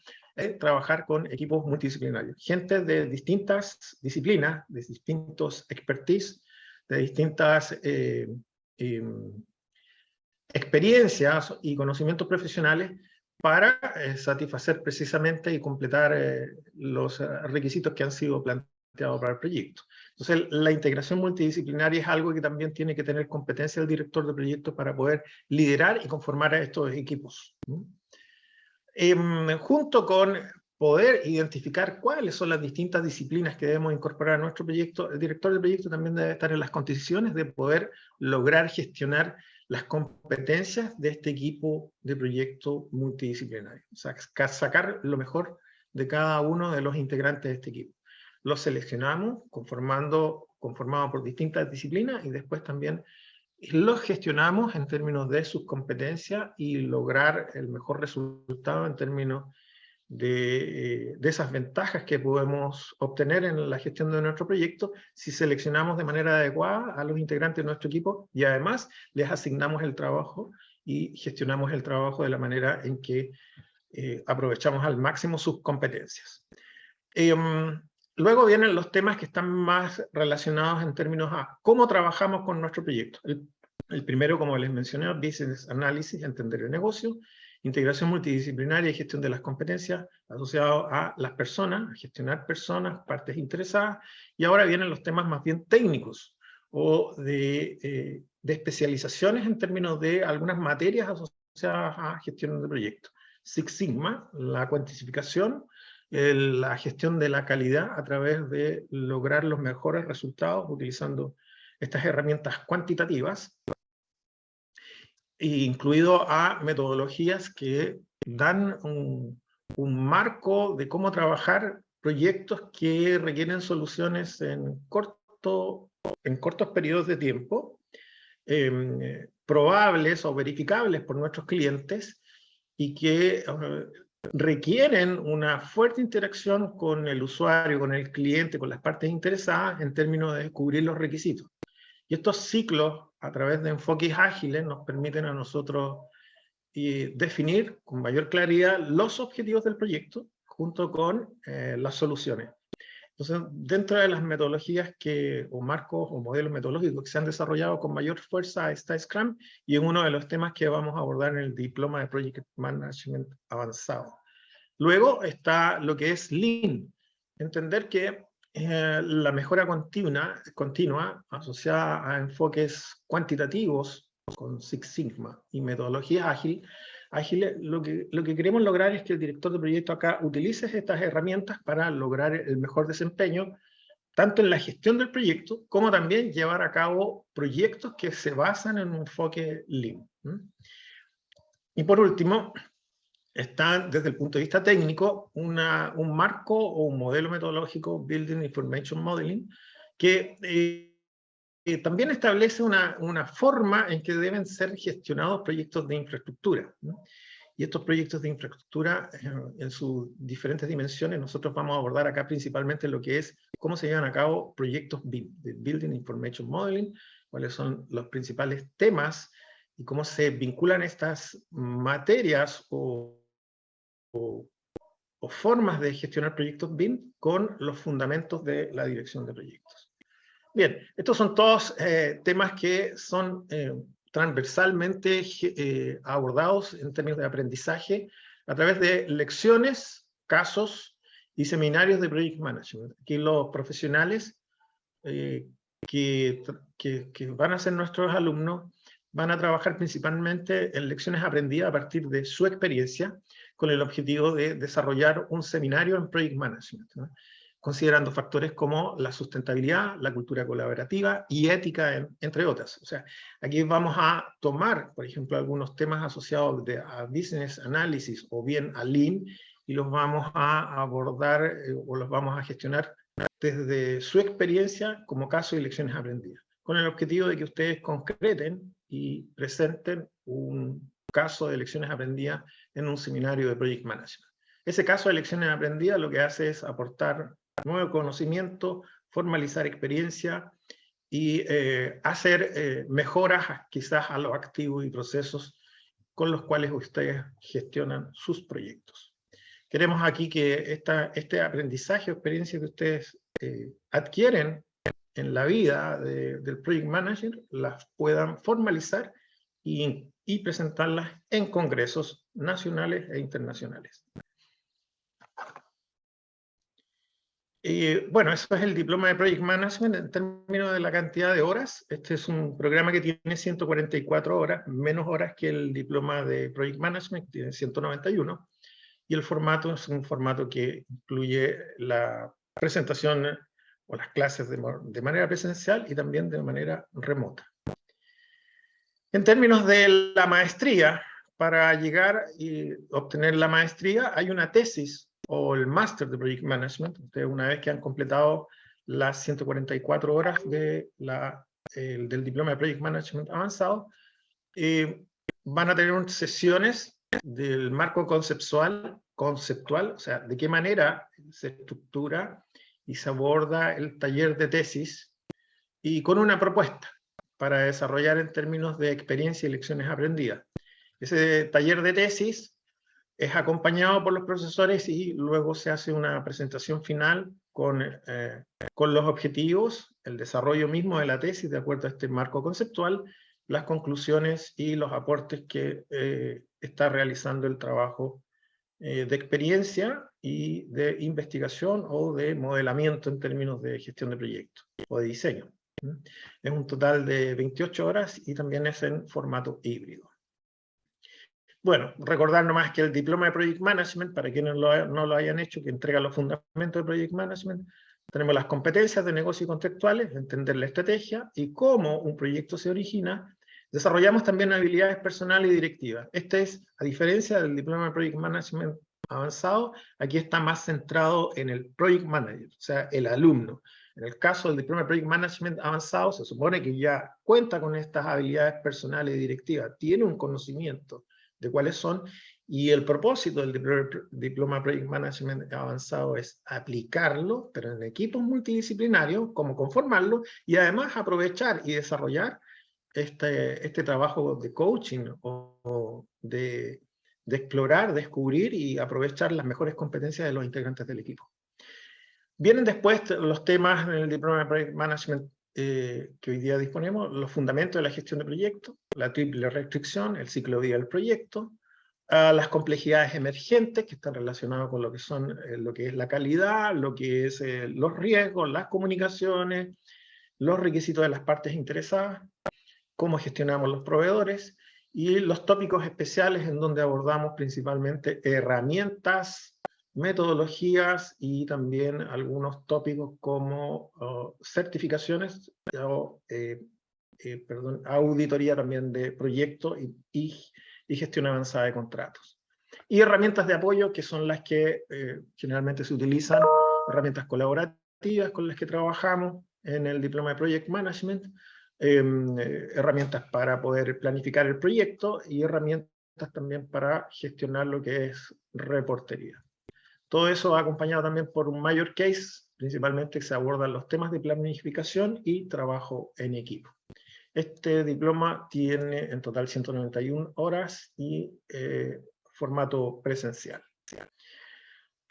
trabajar con equipos multidisciplinarios. Gente de distintas disciplinas, de distintos expertise, de distintas experiencias y conocimientos profesionales para satisfacer precisamente y completar los requisitos que han sido planteados para el proyecto. Entonces, la integración multidisciplinaria es algo que también tiene que tener competencia el director de proyectos para poder liderar y conformar a estos equipos. Junto con poder identificar cuáles son las distintas disciplinas que debemos incorporar a nuestro proyecto, el director del proyecto también debe estar en las condiciones de poder lograr gestionar las competencias de este equipo de proyecto multidisciplinario. O sea, sacar lo mejor de cada uno de los integrantes de este equipo. Los seleccionamos conformado por distintas disciplinas y después también los gestionamos en términos de sus competencias y lograr el mejor resultado en términos de esas ventajas que podemos obtener en la gestión de nuestro proyecto si seleccionamos de manera adecuada a los integrantes de nuestro equipo y además les asignamos el trabajo y gestionamos el trabajo de la manera en que aprovechamos al máximo sus competencias. Luego vienen los temas que están más relacionados en términos a cómo trabajamos con nuestro proyecto. El primero, como les mencioné, Business Analysis, entender el negocio, integración multidisciplinaria y gestión de las competencias asociado a las personas, a gestionar personas, partes interesadas, y ahora vienen los temas más bien técnicos o de especializaciones en términos de algunas materias asociadas a gestión de proyectos. Six Sigma, la cuantificación, la gestión de la calidad a través de lograr los mejores resultados utilizando estas herramientas cuantitativas, incluido a metodologías que dan un marco de cómo trabajar proyectos que requieren soluciones en cortos periodos de tiempo, probables o verificables por nuestros clientes, y que requieren una fuerte interacción con el usuario, con el cliente, con las partes interesadas en términos de cubrir los requisitos. Y estos ciclos, a través de enfoques ágiles, nos permiten a nosotros definir con mayor claridad los objetivos del proyecto junto con las soluciones. Entonces, dentro de las metodologías o marcos o modelos metodológicos que se han desarrollado con mayor fuerza está Scrum, y es uno de los temas que vamos a abordar en el diploma de Project Management avanzado. Luego está lo que es Lean, entender que la mejora continua asociada a enfoques cuantitativos con Six Sigma y metodologías ágiles, lo que queremos lograr es que el director de proyecto acá utilice estas herramientas para lograr el mejor desempeño, tanto en la gestión del proyecto, como también llevar a cabo proyectos que se basan en un enfoque Lean. Y por último, está desde el punto de vista técnico un marco o un modelo metodológico, Building Information Modeling, que también establece una forma en que deben ser gestionados proyectos de infraestructura, ¿no? Y estos proyectos de infraestructura, en sus diferentes dimensiones, nosotros vamos a abordar acá principalmente lo que es cómo se llevan a cabo proyectos BIM, de Building Information Modeling, cuáles son los principales temas y cómo se vinculan estas materias o formas de gestionar proyectos BIM con los fundamentos de la dirección de proyectos. Bien, estos son todos temas que son transversalmente abordados en términos de aprendizaje a través de lecciones, casos y seminarios de Project Management. Aquí los profesionales que van a ser nuestros alumnos van a trabajar principalmente en lecciones aprendidas a partir de su experiencia, con el objetivo de desarrollar un seminario en Project Management, ¿no? considerando factores como la sustentabilidad, la cultura colaborativa y ética, entre otras. O sea, aquí vamos a tomar, por ejemplo, algunos temas asociados a Business Analysis o bien a Lean, y los vamos a abordar o los vamos a gestionar desde su experiencia como caso de lecciones aprendidas, con el objetivo de que ustedes concreten y presenten un caso de lecciones aprendidas en un seminario de Project Management. Ese caso de lecciones aprendidas lo que hace es aportar nuevo conocimiento, formalizar experiencia y hacer mejoras quizás a los activos y procesos con los cuales ustedes gestionan sus proyectos. Queremos aquí que este aprendizaje o experiencia que ustedes adquieren en la vida del Project Manager las puedan formalizar y presentarlas en congresos nacionales e internacionales. Bueno, eso es el diploma de Project Management en términos de la cantidad de horas. Este es un programa que tiene 144 horas, menos horas que el diploma de Project Management, que tiene 191. Y el formato es un formato que incluye la presentación o las clases de manera presencial y también de manera remota. En términos de la maestría, para llegar y obtener la maestría hay una tesis o el máster de Project Management. Ustedes, una vez que han completado las 144 horas del diploma de Project Management avanzado, van a tener sesiones del marco conceptual, o sea, de qué manera se estructura y se aborda el taller de tesis, y con una propuesta para desarrollar en términos de experiencia y lecciones aprendidas. Ese taller de tesis es acompañado por los profesores y luego se hace una presentación final con los objetivos, el desarrollo mismo de la tesis de acuerdo a este marco conceptual, las conclusiones y los aportes que está realizando el trabajo de experiencia y de investigación o de modelamiento en términos de gestión de proyectos o de diseño. Es un total de 28 horas y también es en formato híbrido. Bueno, recordar nomás que el diploma de Project Management, para quienes no lo hayan hecho, que entrega los fundamentos de Project Management, tenemos las competencias de negocio y contextuales, entender la estrategia y cómo un proyecto se origina. Desarrollamos también habilidades personales y directivas. Este es, a diferencia del diploma de Project Management avanzado, aquí está más centrado en el Project Manager, o sea, el alumno. En el caso del diploma de Project Management avanzado, se supone que ya cuenta con estas habilidades personales y directivas, tiene un conocimiento de cuáles son, y el propósito del diploma Project Management avanzado es aplicarlo, pero en equipos multidisciplinarios, como conformarlo, y además aprovechar y desarrollar este trabajo de coaching o de explorar, descubrir y aprovechar las mejores competencias de los integrantes del equipo. Vienen después los temas en el diploma de Project Management que hoy día disponemos: los fundamentos de la gestión de proyectos, la triple restricción, el ciclo de vida del proyecto, las complejidades emergentes que están relacionadas con lo que son lo que es la calidad, lo que es los riesgos, las comunicaciones, los requisitos de las partes interesadas, cómo gestionamos los proveedores, y los tópicos especiales en donde abordamos principalmente herramientas, metodologías y también algunos tópicos como certificaciones o auditoría también de proyectos y gestión avanzada de contratos. Y herramientas de apoyo, que son las que generalmente se utilizan, herramientas colaborativas con las que trabajamos en el diploma de Project Management, herramientas para poder planificar el proyecto y herramientas también para gestionar lo que es reportería. Todo eso acompañado también por un mayor case, principalmente que se abordan los temas de planificación y trabajo en equipo. Este diploma tiene en total 191 horas y formato presencial.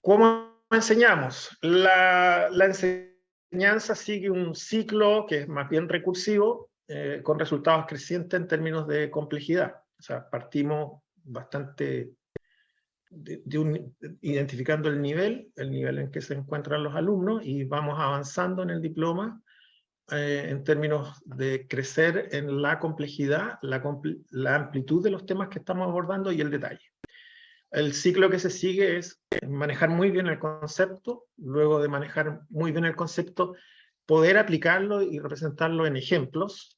¿Cómo enseñamos? La enseñanza sigue un ciclo que es más bien recursivo, con resultados crecientes en términos de complejidad. O sea, partimos bastante identificando el nivel en que se encuentran los alumnos, y vamos avanzando en el diploma en términos de crecer en la complejidad, la amplitud de los temas que estamos abordando y el detalle. el ciclo que se sigue es manejar muy bien el concepto, luego de manejar muy bien el concepto, poder aplicarlo y representarlo en ejemplos,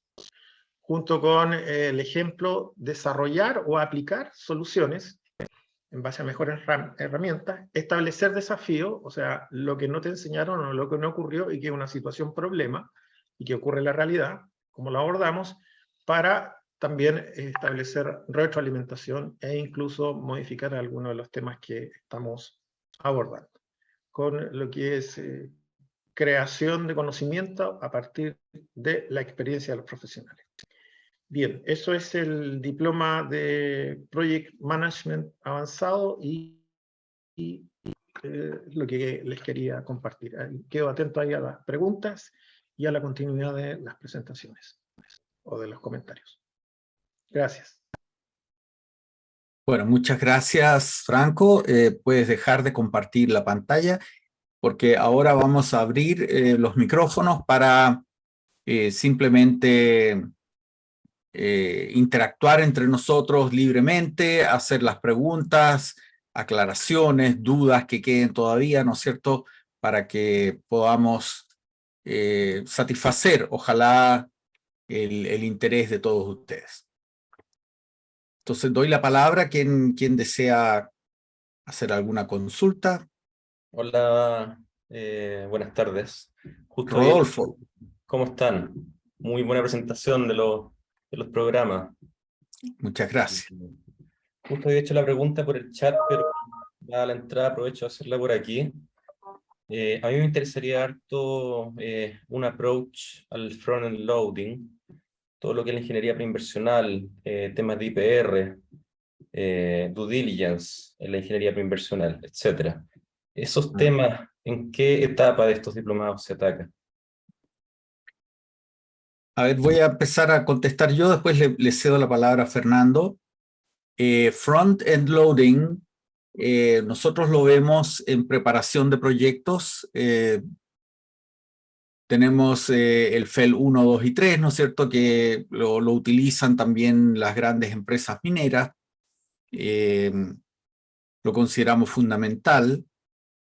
junto con el ejemplo, desarrollar o aplicar soluciones en base a mejores herramientas, establecer desafíos, o sea, lo que no te enseñaron o lo que no ocurrió y que es una situación problema y que ocurre en la realidad, como lo abordamos, para también establecer retroalimentación e incluso modificar algunos de los temas que estamos abordando, con lo que es creación de conocimiento a partir de la experiencia de los profesionales. Bien, eso es el diploma de Project Management avanzado y lo que les quería compartir. Quedo atento ahí a las preguntas y a la continuidad de las presentaciones o de los comentarios. Gracias. Bueno, muchas gracias, Franco. Puedes dejar de compartir la pantalla porque ahora vamos a abrir los micrófonos para simplemente interactuar entre nosotros libremente, hacer las preguntas, aclaraciones, dudas que queden todavía, ¿no es cierto?, para que podamos satisfacer, ojalá, el interés de todos ustedes. Entonces doy la palabra a quien desea hacer alguna consulta. Hola, buenas tardes. Justo hoy, Rodolfo. ¿cómo están? Muy buena presentación de los programas. Muchas gracias. Justo había hecho la pregunta por el chat, pero a la entrada aprovecho de hacerla por aquí. A mí me interesaría harto un approach al front-end loading, todo lo que es la ingeniería preinversional, temas de IPR, due diligence en la ingeniería preinversional, etc. Esos temas, ¿en qué etapa de estos diplomados se atacan? A ver, voy a empezar a contestar yo, después le cedo la palabra a Fernando. Front-end loading, nosotros lo vemos en preparación de proyectos. Tenemos el FEL 1, 2 y 3, ¿no es cierto?, que lo utilizan también las grandes empresas mineras. Lo consideramos fundamental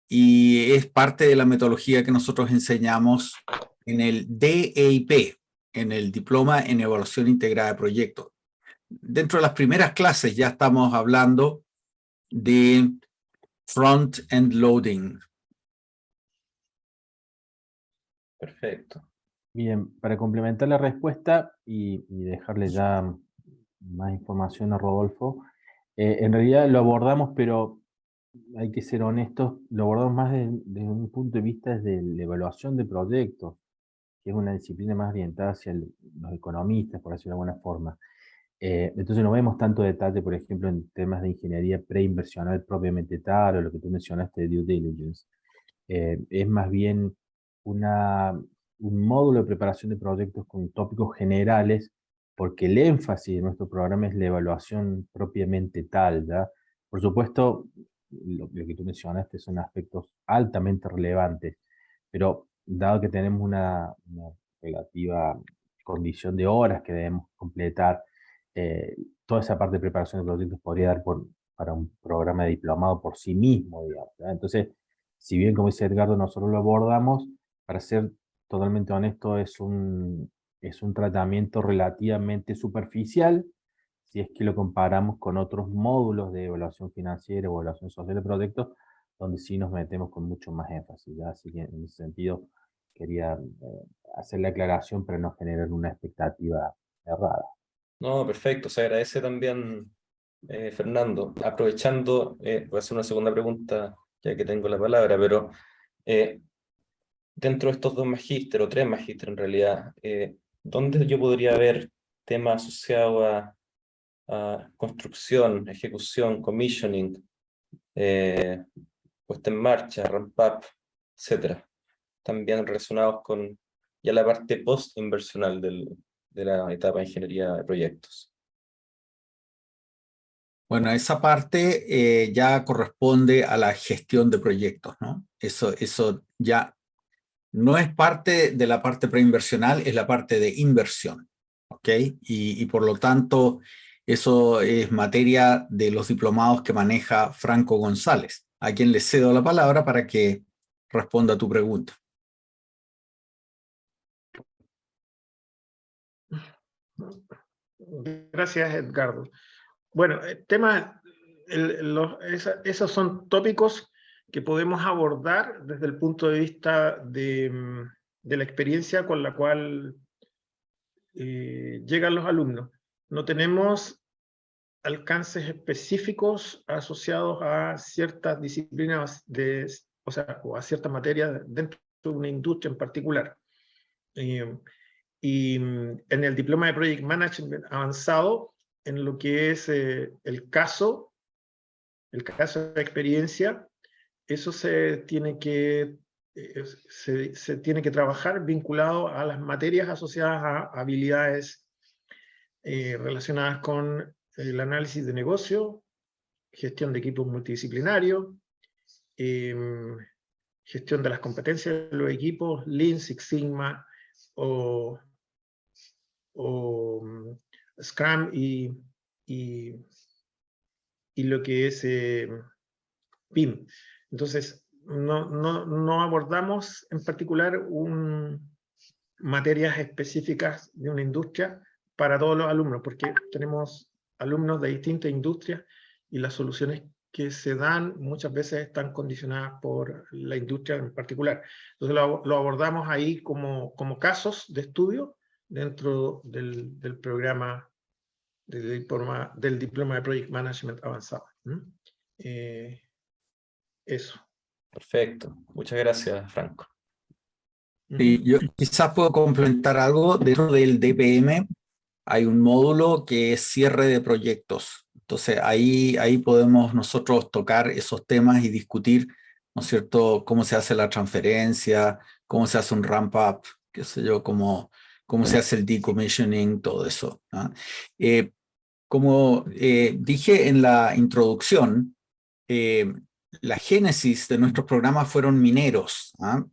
y es parte de la metodología que nosotros enseñamos en el DEIP, en el Diploma en Evaluación Integrada de Proyectos. Dentro de las primeras clases ya estamos hablando de front-end loading. Perfecto. Bien, para complementar la respuesta y dejarle ya más información a Rodolfo, en realidad lo abordamos, pero hay que ser honestos, lo abordamos más desde un punto de vista de la evaluación de proyectos, que es una disciplina más orientada hacia los economistas, por decirlo de alguna forma. Entonces no vemos tanto detalle, por ejemplo, en temas de ingeniería preinversional propiamente tal, o lo que tú mencionaste de due diligence. Es más bien un módulo de preparación de proyectos con tópicos generales, porque el énfasis de nuestro programa es la evaluación propiamente tal, ¿ya? Por supuesto, lo que tú mencionaste son aspectos altamente relevantes, pero dado que tenemos una relativa condición de horas que debemos completar, toda esa parte de preparación de proyectos podría dar para un programa de diplomado por sí mismo, digamos, ¿ya? Entonces, si bien, como dice Edgardo, nosotros lo abordamos, para ser totalmente honesto, es un tratamiento relativamente superficial, si es que lo comparamos con otros módulos de evaluación financiera o evaluación social de proyectos, donde sí nos metemos con mucho más énfasis, ¿ya? Así que en ese sentido quería hacer la aclaración para no generar una expectativa errada. No, perfecto. Se agradece también, Fernando. Aprovechando, voy a hacer una segunda pregunta, ya que tengo la palabra, pero dentro de estos dos magísteres, o tres magísteres en realidad, ¿dónde yo podría ver temas asociados a construcción, ejecución, commissioning, puesta en marcha, ramp-up, etcétera? También relacionados con ya la parte post-inversional de la etapa de ingeniería de proyectos. Bueno, esa parte ya corresponde a la gestión de proyectos, ¿no? Eso ya no es parte de la parte preinversional, es la parte de inversión, ¿ok? Y por lo tanto, Eso es materia de los diplomados que maneja Franco González, a quien le cedo la palabra para que responda a tu pregunta. Gracias, Edgardo. Bueno, esos son tópicos que podemos abordar desde el punto de vista de la experiencia con la cual llegan los alumnos. No tenemos alcances específicos asociados a ciertas disciplinas, o a ciertas materias dentro de una industria en particular. Y en el diploma de Project Management avanzado, en lo que es el caso de experiencia, eso se tiene que trabajar vinculado a las materias asociadas a habilidades relacionadas con el análisis de negocio, gestión de equipos multidisciplinarios, gestión de las competencias de los equipos, Lean, Six Sigma o Scrum y lo que es PIM. Entonces, no abordamos en particular materias específicas de una industria para todos los alumnos, porque tenemos alumnos de distintas industrias y las soluciones que se dan muchas veces están condicionadas por la industria en particular. Entonces lo abordamos ahí como casos de estudio dentro del programa del diploma de Project Management avanzado. Eso. Perfecto. Muchas gracias, Franco. Sí, yo quizás puedo complementar algo. Dentro del DPM hay un módulo que es cierre de proyectos. Entonces ahí podemos nosotros tocar esos temas y discutir, ¿no es cierto?, cómo se hace la transferencia, cómo se hace un ramp up, qué sé yo, cómo se hace el decommissioning, todo eso, ¿no? Como dije en la introducción, la génesis de nuestros programas fueron mineros, ¿no?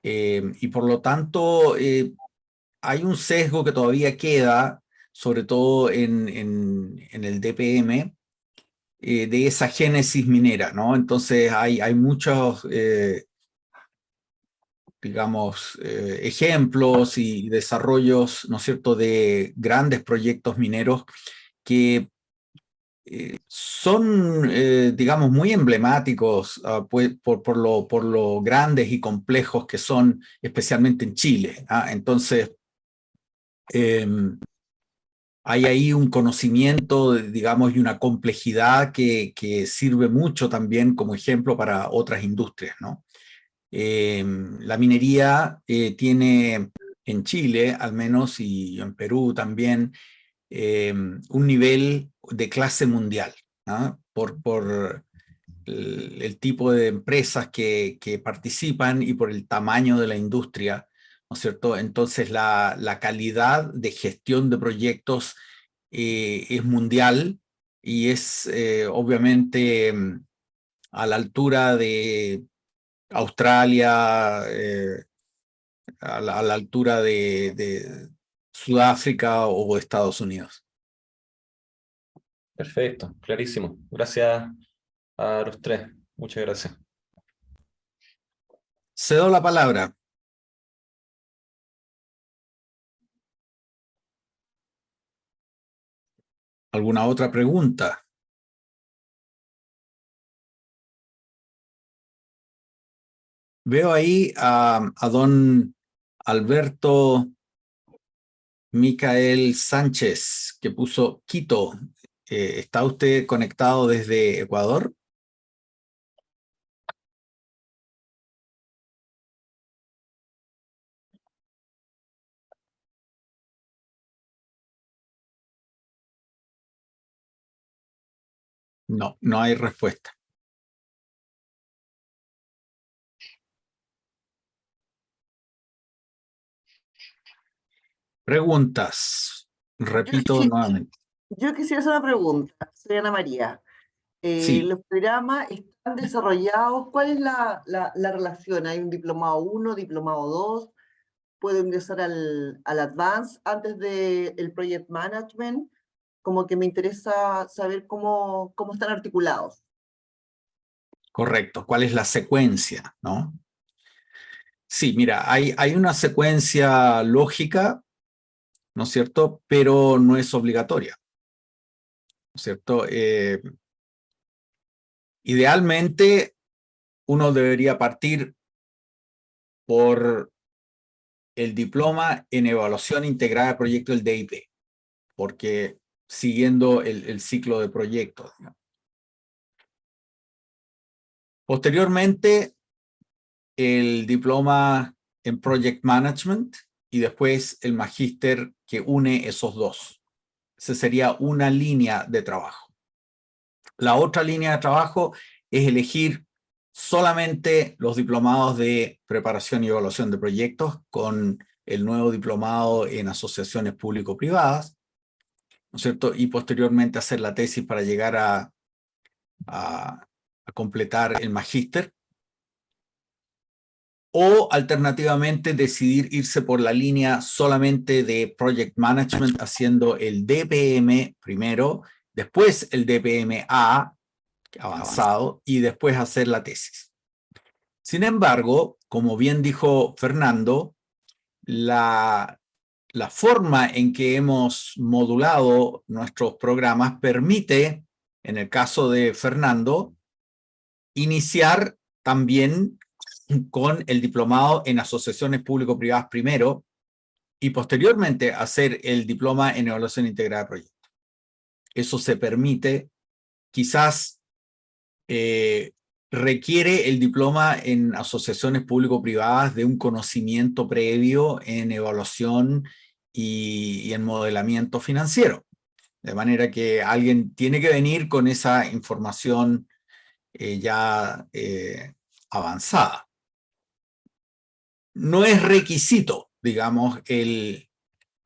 Y por lo tanto hay un sesgo que todavía queda, sobre todo en el DPM, de esa génesis minera, ¿no? Entonces hay muchos, digamos, ejemplos y desarrollos, ¿no es cierto?, de grandes proyectos mineros que son, digamos, muy emblemáticos pues, por lo grandes y complejos que son, especialmente en Chile, ¿ah? Entonces, hay ahí un conocimiento, digamos, y una complejidad que sirve mucho también como ejemplo para otras industrias, ¿no? La minería tiene en Chile, al menos, y en Perú también, un nivel de clase mundial, ¿no? Por el tipo de empresas que participan y por el tamaño de la industria, ¿no es cierto? Entonces la calidad de gestión de proyectos es mundial y es obviamente a la altura de Australia, a la altura de Sudáfrica o Estados Unidos. Perfecto, clarísimo. Gracias a los tres. Muchas gracias. Cedo la palabra. ¿Alguna otra pregunta? Veo ahí a don Alberto Micael Sánchez, que puso Quito. ¿Está usted conectado desde Ecuador? No, no hay respuesta. Preguntas. Repito nuevamente. Yo quisiera hacer una pregunta, soy Ana María. Sí. ¿Los programas están desarrollados? ¿Cuál es la relación? ¿Hay un diplomado 1, diplomado 2? ¿Puedo ingresar al Advanced antes del Project Management? como que me interesa saber cómo están articulados. Correcto. ¿Cuál es la secuencia, no? Sí, mira, hay una secuencia lógica, ¿no es cierto? Pero no es obligatoria, ¿no es cierto? Idealmente, uno debería partir por el diploma en evaluación integrada de proyecto del DIP, porque siguiendo el ciclo de proyectos, ¿no? Posteriormente, el diploma en Project Management y después el magíster que une esos dos. Esa sería una línea de trabajo. La otra línea de trabajo es elegir solamente los diplomados de preparación y evaluación de proyectos con el nuevo diplomado en asociaciones público-privadas, ¿no es cierto? Y posteriormente hacer la tesis para llegar a completar el magíster. O alternativamente decidir irse por la línea solamente de Project Management haciendo el DPM primero, después el DPM-A avanzado y después hacer la tesis. Sin embargo, como bien dijo Fernando, la forma en que hemos modulado nuestros programas permite, en el caso de Fernando, iniciar también con el diplomado en asociaciones público-privadas primero y posteriormente hacer el diploma en evaluación integrada de proyectos. Eso se permite, quizás requiere el diploma en asociaciones público-privadas de un conocimiento previo en evaluación y en modelamiento financiero. De manera que alguien tiene que venir con esa información ya avanzada. No es requisito, digamos, el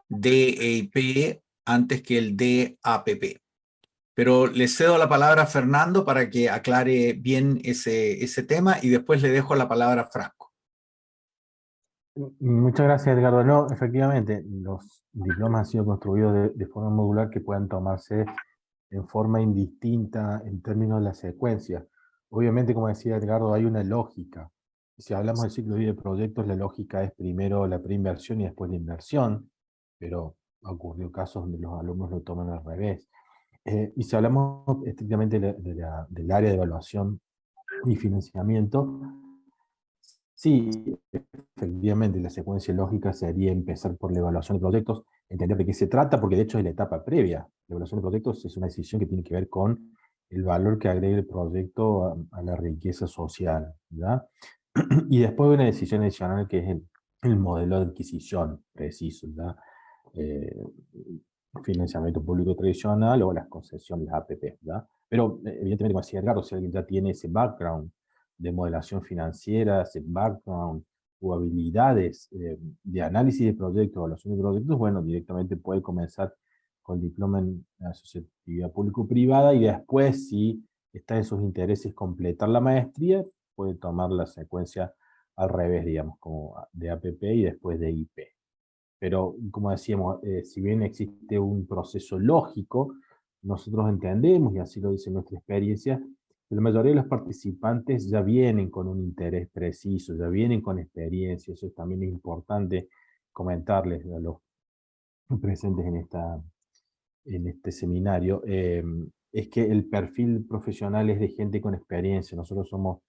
DEIP antes que el DAPP. Pero le cedo la palabra a Fernando para que aclare bien ese tema y después le dejo la palabra a Franco. Muchas gracias, Edgardo. No, efectivamente, los diplomas han sido construidos de forma modular que puedan tomarse en forma indistinta en términos de la secuencia. Obviamente, como decía Edgardo, hay una lógica. Si hablamos del ciclo de vida de proyectos, la lógica es primero la preinversión y después la inversión, pero ha ocurrido casos donde los alumnos lo toman al revés. Y si hablamos estrictamente del área de evaluación y financiamiento, sí, efectivamente, la secuencia lógica sería empezar por la evaluación de proyectos, entender de qué se trata, porque de hecho es la etapa previa. La evaluación de proyectos es una decisión que tiene que ver con el valor que agrega el proyecto a la riqueza social, ¿verdad? Y después una decisión adicional que es el modelo de adquisición preciso, ¿verdad? Financiamiento público tradicional o las concesiones, las APP, ¿verdad? Pero evidentemente, como decía Edgardo, si alguien ya tiene ese background de modelación financiera, ese background o habilidades de análisis de proyectos, evaluación de proyectos, bueno, directamente puede comenzar con el diploma en asociatividad público-privada y después, si está en sus intereses completar la maestría, puede tomar la secuencia al revés, digamos, como de APP y después de IP. Pero, como decíamos, si bien existe un proceso lógico, nosotros entendemos, y así lo dice nuestra experiencia, que la mayoría de los participantes ya vienen con un interés preciso, ya vienen con experiencia. Eso también es importante comentarles a los presentes en este seminario, es que el perfil profesional es de gente con experiencia. Nosotros somos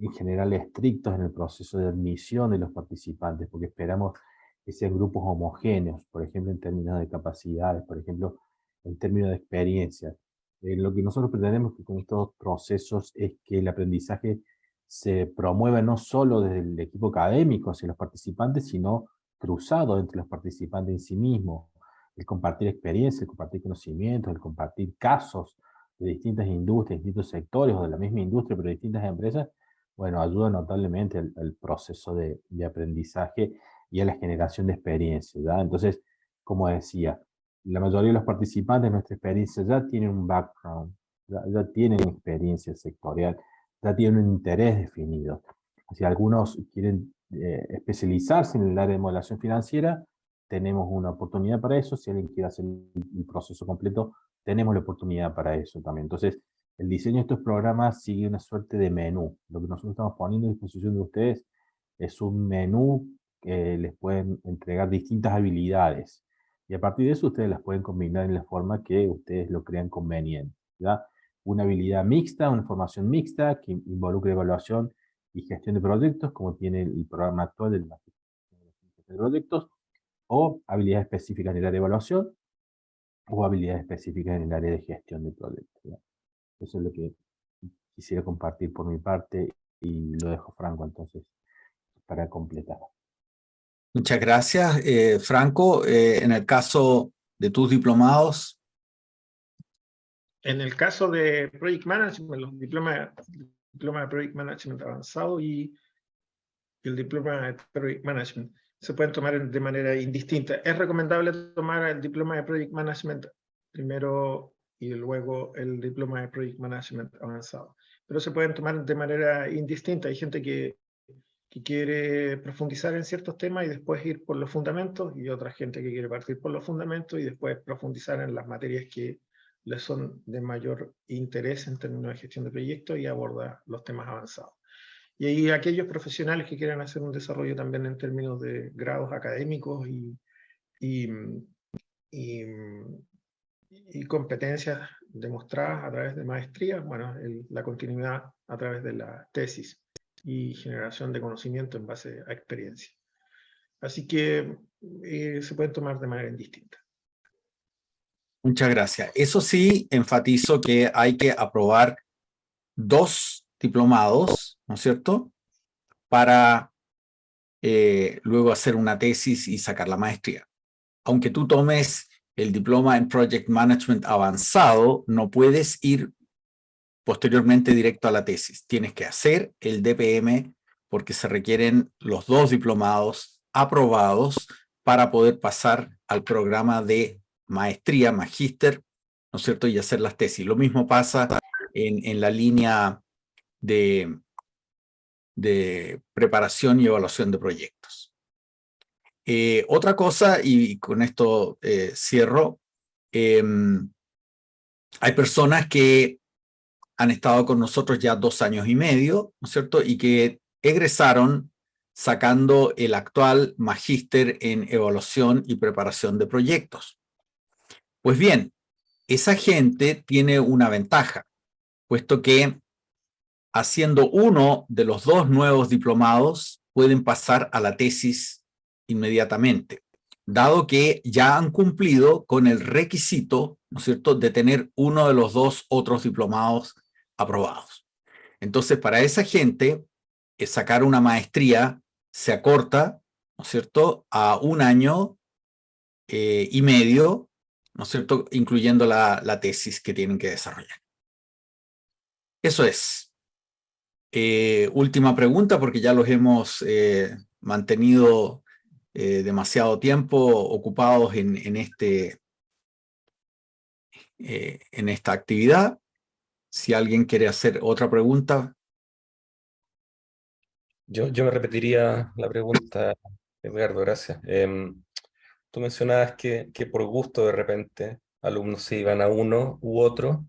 en general estrictos en el proceso de admisión de los participantes, porque esperamos que sean grupos homogéneos, por ejemplo, en términos de capacidades, por ejemplo, en términos de experiencia. Lo que nosotros pretendemos que con estos procesos es que el aprendizaje se promueva no solo desde el equipo académico hacia los participantes, sino cruzado entre los participantes en sí mismos. El compartir experiencia, el compartir conocimientos, el compartir casos de distintas industrias, distintos sectores o de la misma industria, pero de distintas empresas, bueno, ayuda notablemente al proceso de aprendizaje y a la generación de experiencia, ¿verdad? Entonces, como decía, la mayoría de los participantes de nuestra experiencia ya tienen un background, ya tienen experiencia sectorial, ya tienen un interés definido. Si algunos quieren especializarse en el área de modelación financiera, tenemos una oportunidad para eso. Si alguien quiere hacer el proceso completo, tenemos la oportunidad para eso también. Entonces, el diseño de estos programas sigue una suerte de menú. Lo que nosotros estamos poniendo a disposición de ustedes es un menú que les pueden entregar distintas habilidades. Y a partir de eso ustedes las pueden combinar en la forma que ustedes lo crean conveniente, ¿ya? Una habilidad mixta, una formación mixta que involucre evaluación y gestión de proyectos, como tiene el programa actual del Magíster de Proyectos, o habilidades específicas en el área de evaluación, o habilidades específicas en el área de gestión de proyectos, ¿ya? Eso es lo que quisiera compartir por mi parte y lo dejo Franco entonces para completar. Muchas gracias, Franco. En el caso de tus diplomados. En el caso de Project Management, los diploma de Project Management avanzado y el diploma de Project Management se pueden tomar de manera indistinta. Es recomendable tomar el diploma de Project Management primero y luego el diploma de Project Management avanzado. Pero se pueden tomar de manera indistinta. Hay gente que quiere profundizar en ciertos temas y después ir por los fundamentos, y otra gente que quiere partir por los fundamentos y después profundizar en las materias que les son de mayor interés en términos de gestión de proyectos y abordar los temas avanzados. Y hay aquellos profesionales que quieran hacer un desarrollo también en términos de grados académicos y competencias demostradas a través de maestría, bueno, la continuidad a través de la tesis y generación de conocimiento en base a experiencia. Así que se pueden tomar de manera indistinta. Muchas gracias. Eso sí, enfatizo que hay que aprobar 2 diplomados, ¿no es cierto?, para luego hacer una tesis y sacar la maestría. Aunque tú tomes el diploma en Project Management avanzado, no puedes ir posteriormente directo a la tesis. Tienes que hacer el DPM porque se requieren los 2 diplomados aprobados para poder pasar al programa de maestría, magíster, ¿no es cierto?, y hacer las tesis. Lo mismo pasa en la línea de preparación y evaluación de proyectos. Otra cosa, y con esto cierro, hay personas que han estado con nosotros ya 2 años y medio, ¿no es cierto?, y que egresaron sacando el actual magíster en evaluación y preparación de proyectos. Pues bien, esa gente tiene una ventaja, puesto que haciendo uno de los 2 nuevos diplomados pueden pasar a la tesis inmediatamente, dado que ya han cumplido con el requisito, ¿no es cierto?, de tener uno de los 2 otros diplomados aprobados. Entonces, para esa gente, sacar una maestría se acorta, ¿no es cierto?, a 1 año y medio, ¿no es cierto?, incluyendo la tesis que tienen que desarrollar. Eso es. Última pregunta, porque ya los hemos mantenido demasiado tiempo ocupados en esta actividad. Si alguien quiere hacer otra pregunta. Yo me repetiría la pregunta, Edgardo, gracias. Tú mencionabas que por gusto de repente alumnos se iban a uno u otro,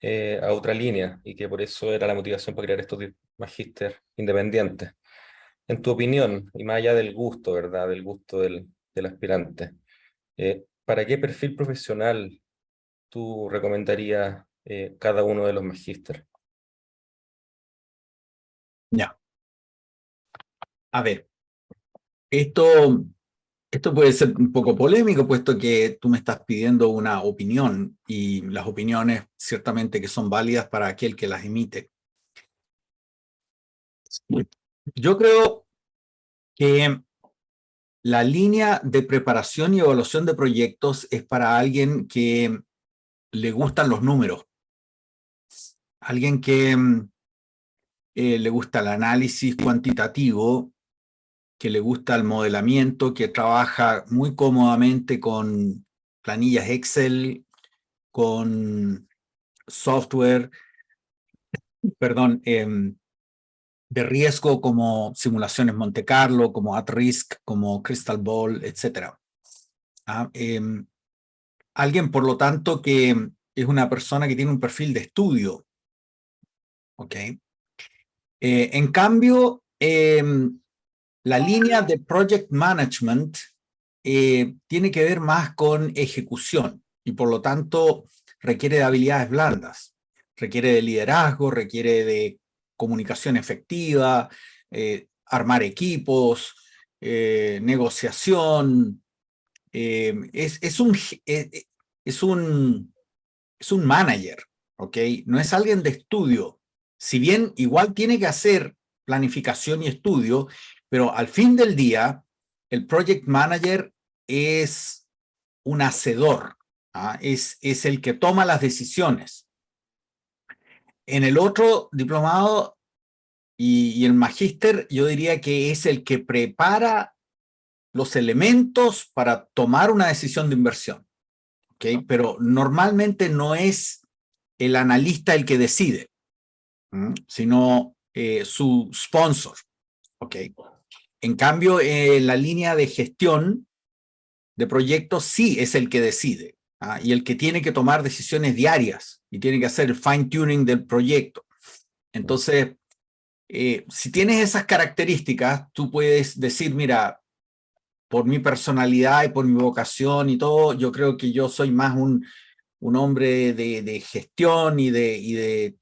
a otra línea, y que por eso era la motivación para crear estos magíster independientes. En tu opinión, y más allá del gusto, ¿verdad?, del gusto del aspirante, ¿para qué perfil profesional tú recomendarías cada uno de los magíster? Ya. A ver, esto puede ser un poco polémico, puesto que tú me estás pidiendo una opinión, y las opiniones ciertamente que son válidas para aquel que las emite. Yo creo que la línea de preparación y evaluación de proyectos es para alguien que le gustan los números, alguien que le gusta el análisis cuantitativo, que le gusta el modelamiento, que trabaja muy cómodamente con planillas Excel, con software, perdón, de riesgo como simulaciones Monte Carlo, como At Risk, como Crystal Ball, etc. alguien, por lo tanto, que es una persona que tiene un perfil de estudio. ¿Ok? En cambio, la línea de Project Management tiene que ver más con ejecución y por lo tanto requiere de habilidades blandas, requiere de liderazgo, requiere de comunicación efectiva, armar equipos, negociación. Es un manager, ¿ok? No es alguien de estudio. Si bien igual tiene que hacer planificación y estudio, pero al fin del día, el project manager es un hacedor, ¿ah? Es el que toma las decisiones. En el otro diplomado y el magíster, yo diría que es el que prepara los elementos para tomar una decisión de inversión, ¿ok? Pero normalmente no es el analista el que decide, sino su sponsor. Okay. En cambio, la línea de gestión de proyectos sí es el que decide, y el que tiene que tomar decisiones diarias y tiene que hacer el fine tuning del proyecto. Entonces, si tienes esas características, tú puedes decir, mira, por mi personalidad y por mi vocación y todo, yo creo que yo soy más un hombre de gestión y de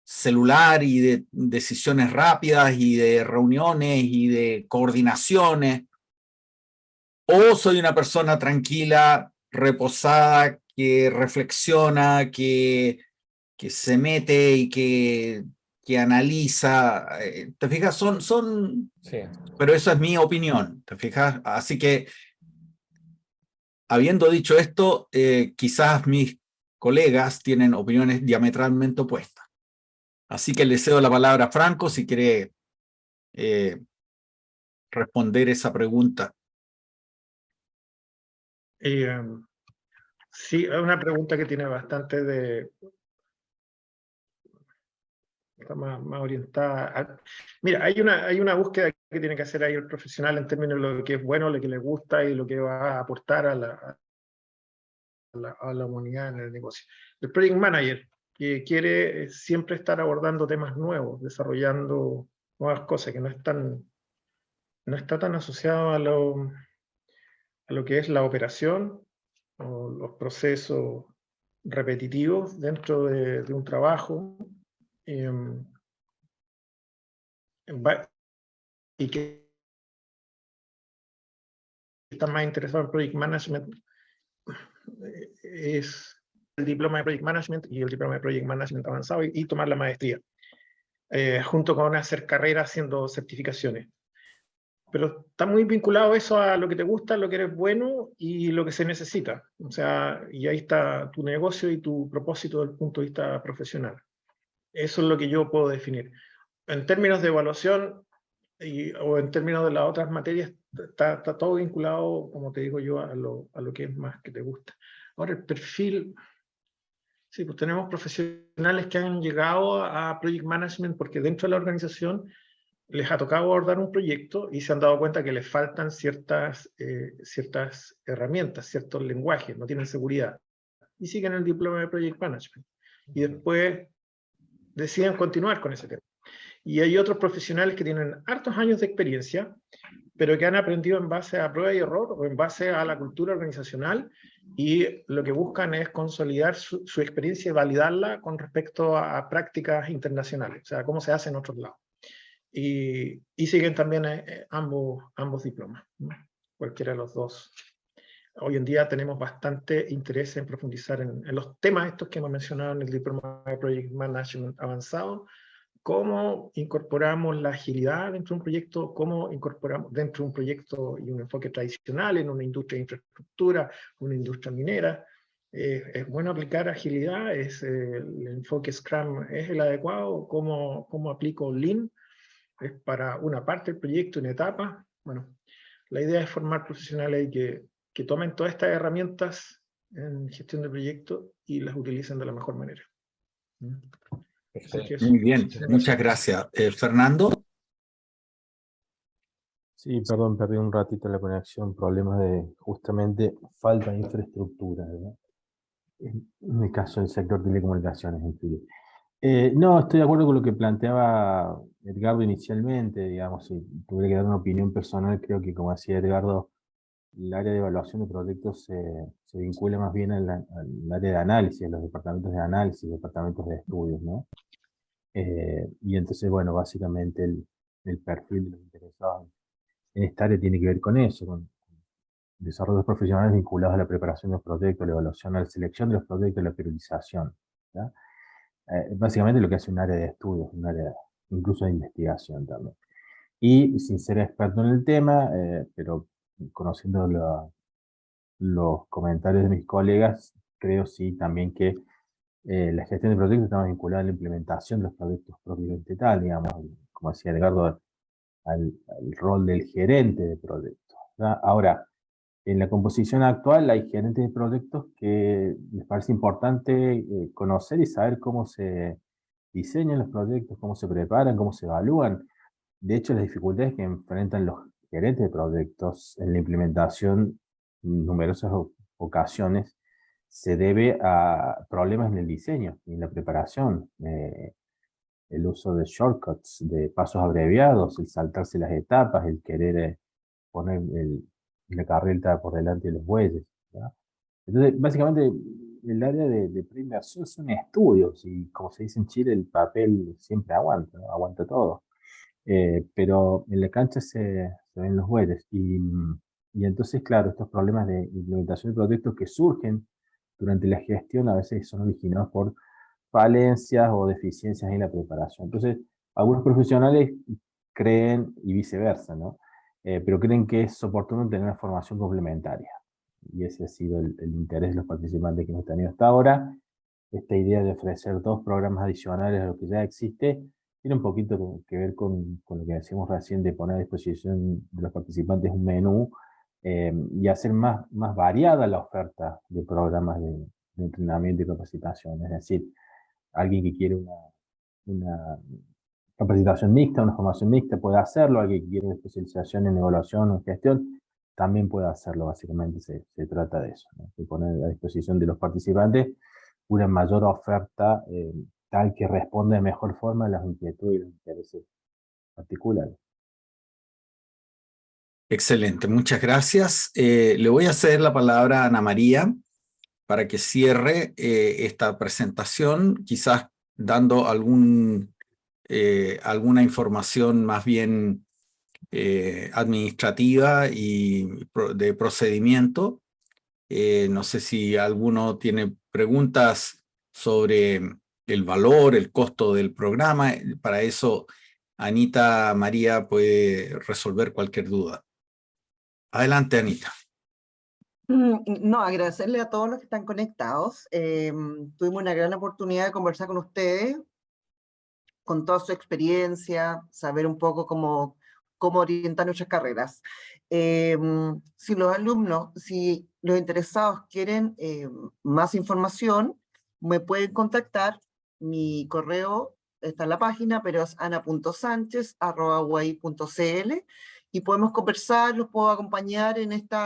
celular y de decisiones rápidas y de reuniones y de coordinaciones, o soy una persona tranquila, reposada, que reflexiona, que se mete y que analiza. ¿Te fijas? Sí. Pero eso es mi opinión, ¿te fijas? Así que, habiendo dicho esto, quizás mis colegas tienen opiniones diametralmente opuestas. Así que le cedo la palabra a Franco si quiere responder esa pregunta. Sí, es una pregunta que tiene bastante de... Está más orientada. Mira, hay una búsqueda que tiene que hacer ahí el profesional en términos de lo que es bueno, lo que le gusta y lo que va a aportar a la humanidad en el negocio. El project manager, que quiere siempre estar abordando temas nuevos, desarrollando nuevas cosas, que no está tan asociado a lo que es la operación o los procesos repetitivos dentro de un trabajo, y que está más interesado en project management, es el diploma de project management y el diploma de project management avanzado y tomar la maestría, junto con hacer carrera haciendo certificaciones. Pero está muy vinculado eso a lo que te gusta, lo que eres bueno y lo que se necesita. O sea, y ahí está tu negocio y tu propósito desde el punto de vista profesional. Eso es lo que yo puedo definir. En términos de evaluación o en términos de las otras materias, está todo vinculado, como te digo yo, a lo que es más que te gusta. Ahora, el perfil... Sí, pues tenemos profesionales que han llegado a Project Management porque dentro de la organización les ha tocado abordar un proyecto y se han dado cuenta que les faltan ciertas herramientas, ciertos lenguajes, no tienen seguridad. Y siguen el diploma de Project Management. Y después deciden continuar con ese tema. Y hay otros profesionales que tienen hartos años de experiencia, pero que han aprendido en base a prueba y error o en base a la cultura organizacional, y lo que buscan es consolidar su experiencia y validarla con respecto a prácticas internacionales, o sea, cómo se hace en otros lados. Y siguen también ambos diplomas, ¿no? Cualquiera de los dos. Hoy en día tenemos bastante interés en profundizar en los temas estos que hemos mencionado en el diploma de Project Management avanzado, cómo incorporamos la agilidad dentro de un proyecto, cómo incorporamos dentro de un proyecto y un enfoque tradicional en una industria de infraestructura, una industria minera. ¿Es bueno aplicar agilidad? ¿El enfoque Scrum es el adecuado? ¿Cómo aplico Lean? ¿Es para una parte del proyecto, una etapa? Bueno, la idea es formar profesionales que tomen todas estas herramientas en gestión de proyectos y las utilicen de la mejor manera. Perfecto. Muy bien, muchas gracias. Fernando. Sí, perdón, perdí un ratito la conexión, problemas de justamente falta de infraestructura, ¿verdad? En el caso del sector telecomunicaciones en Chile. No, estoy de acuerdo con lo que planteaba Edgardo inicialmente, digamos, si tuviera que dar una opinión personal, creo que como decía Edgardo, el área de evaluación de proyectos se vincula más bien al área de análisis, los departamentos de análisis, departamentos de estudios, ¿no? Y entonces, bueno, básicamente el perfil de los interesados en esta área tiene que ver con eso, con desarrollos profesionales vinculados a la preparación de los proyectos, la evaluación, a la selección de los proyectos, la priorización, ¿ya? Básicamente lo que hace un área de estudios, un área incluso de investigación también. Y sin ser experto en el tema, pero conociendo los comentarios de mis colegas, creo sí también que la gestión de proyectos está vinculada a la implementación de los proyectos propiamente tal, digamos, como decía Edgardo, al rol del gerente de proyectos, ¿ya? Ahora, en la composición actual hay gerentes de proyectos que les parece importante conocer y saber cómo se diseñan los proyectos, cómo se preparan, cómo se evalúan. De hecho, las dificultades que enfrentan los gerentes de proyectos en la implementación en numerosas ocasiones se debe a problemas en el diseño y en la preparación. El uso de shortcuts, de pasos abreviados, el saltarse las etapas, el querer poner la carreta por delante de los bueyes, ¿verdad? Entonces, básicamente, el área de preinversión son estudios y, como se dice en Chile, el papel siempre aguanta, ¿no? Aguanta todo. Pero en la cancha se ven los bueyes. Y entonces, claro, estos problemas de implementación de proyectos que surgen durante la gestión a veces son originados por falencias o deficiencias en la preparación. Entonces, algunos profesionales creen, y viceversa, ¿no? Pero creen que es oportuno tener una formación complementaria. Y ese ha sido el interés de los participantes que hemos tenido hasta ahora. Esta idea de ofrecer 2 programas adicionales a lo que ya existe tiene un poquito que ver con lo que decíamos recién de poner a disposición de los participantes un menú y hacer más variada la oferta de programas de entrenamiento y capacitación. Es decir, alguien que quiere una capacitación mixta, una formación mixta puede hacerlo, alguien que quiere una especialización en evaluación o en gestión también puede hacerlo, básicamente se trata de eso, ¿no? De poner a disposición de los participantes una mayor oferta tal que responda de mejor forma a las inquietudes y los intereses particulares. Excelente, muchas gracias. Le voy a ceder la palabra a Ana María para que cierre esta presentación, quizás dando alguna información más bien administrativa y de procedimiento. No sé si alguno tiene preguntas sobre el valor, el costo del programa. Para eso, Anita María puede resolver cualquier duda. Adelante, Anita. No, agradecerle a todos los que están conectados. Tuvimos una gran oportunidad de conversar con ustedes, con toda su experiencia, saber un poco cómo orientar nuestras carreras. Si los alumnos, si los interesados quieren más información, me pueden contactar. Mi correo está en la página, pero es ana.sanchez@uai.cl y podemos conversar, los puedo acompañar en este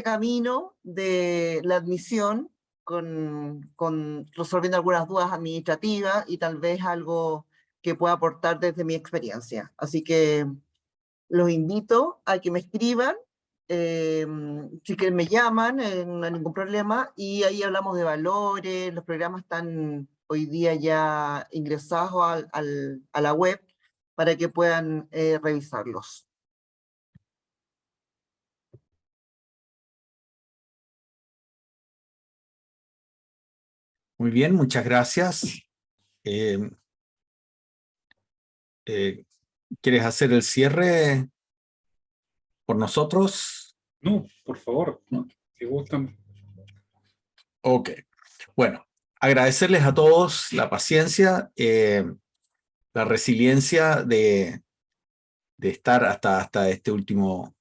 camino de la admisión con resolviendo algunas dudas administrativas y tal vez algo que pueda aportar desde mi experiencia. Así que los invito a que me escriban, si quieren me llaman, no hay ningún problema, y ahí hablamos de valores. Los programas están hoy día ya ingresados a la web para que puedan revisarlos. Muy bien, muchas gracias. ¿Quieres hacer el cierre por nosotros? No, por favor, ¿no? Si gustan. Ok. Bueno, agradecerles a todos la paciencia, la resiliencia de estar hasta este último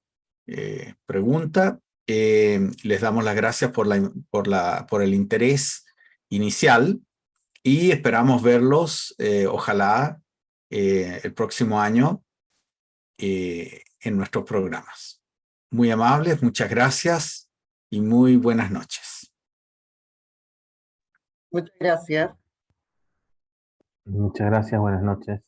pregunta. Les damos las gracias por el interés inicial y esperamos verlos, ojalá, el próximo año en nuestros programas. Muy amables, muchas gracias y muy buenas noches. Muchas gracias. Muchas gracias, buenas noches.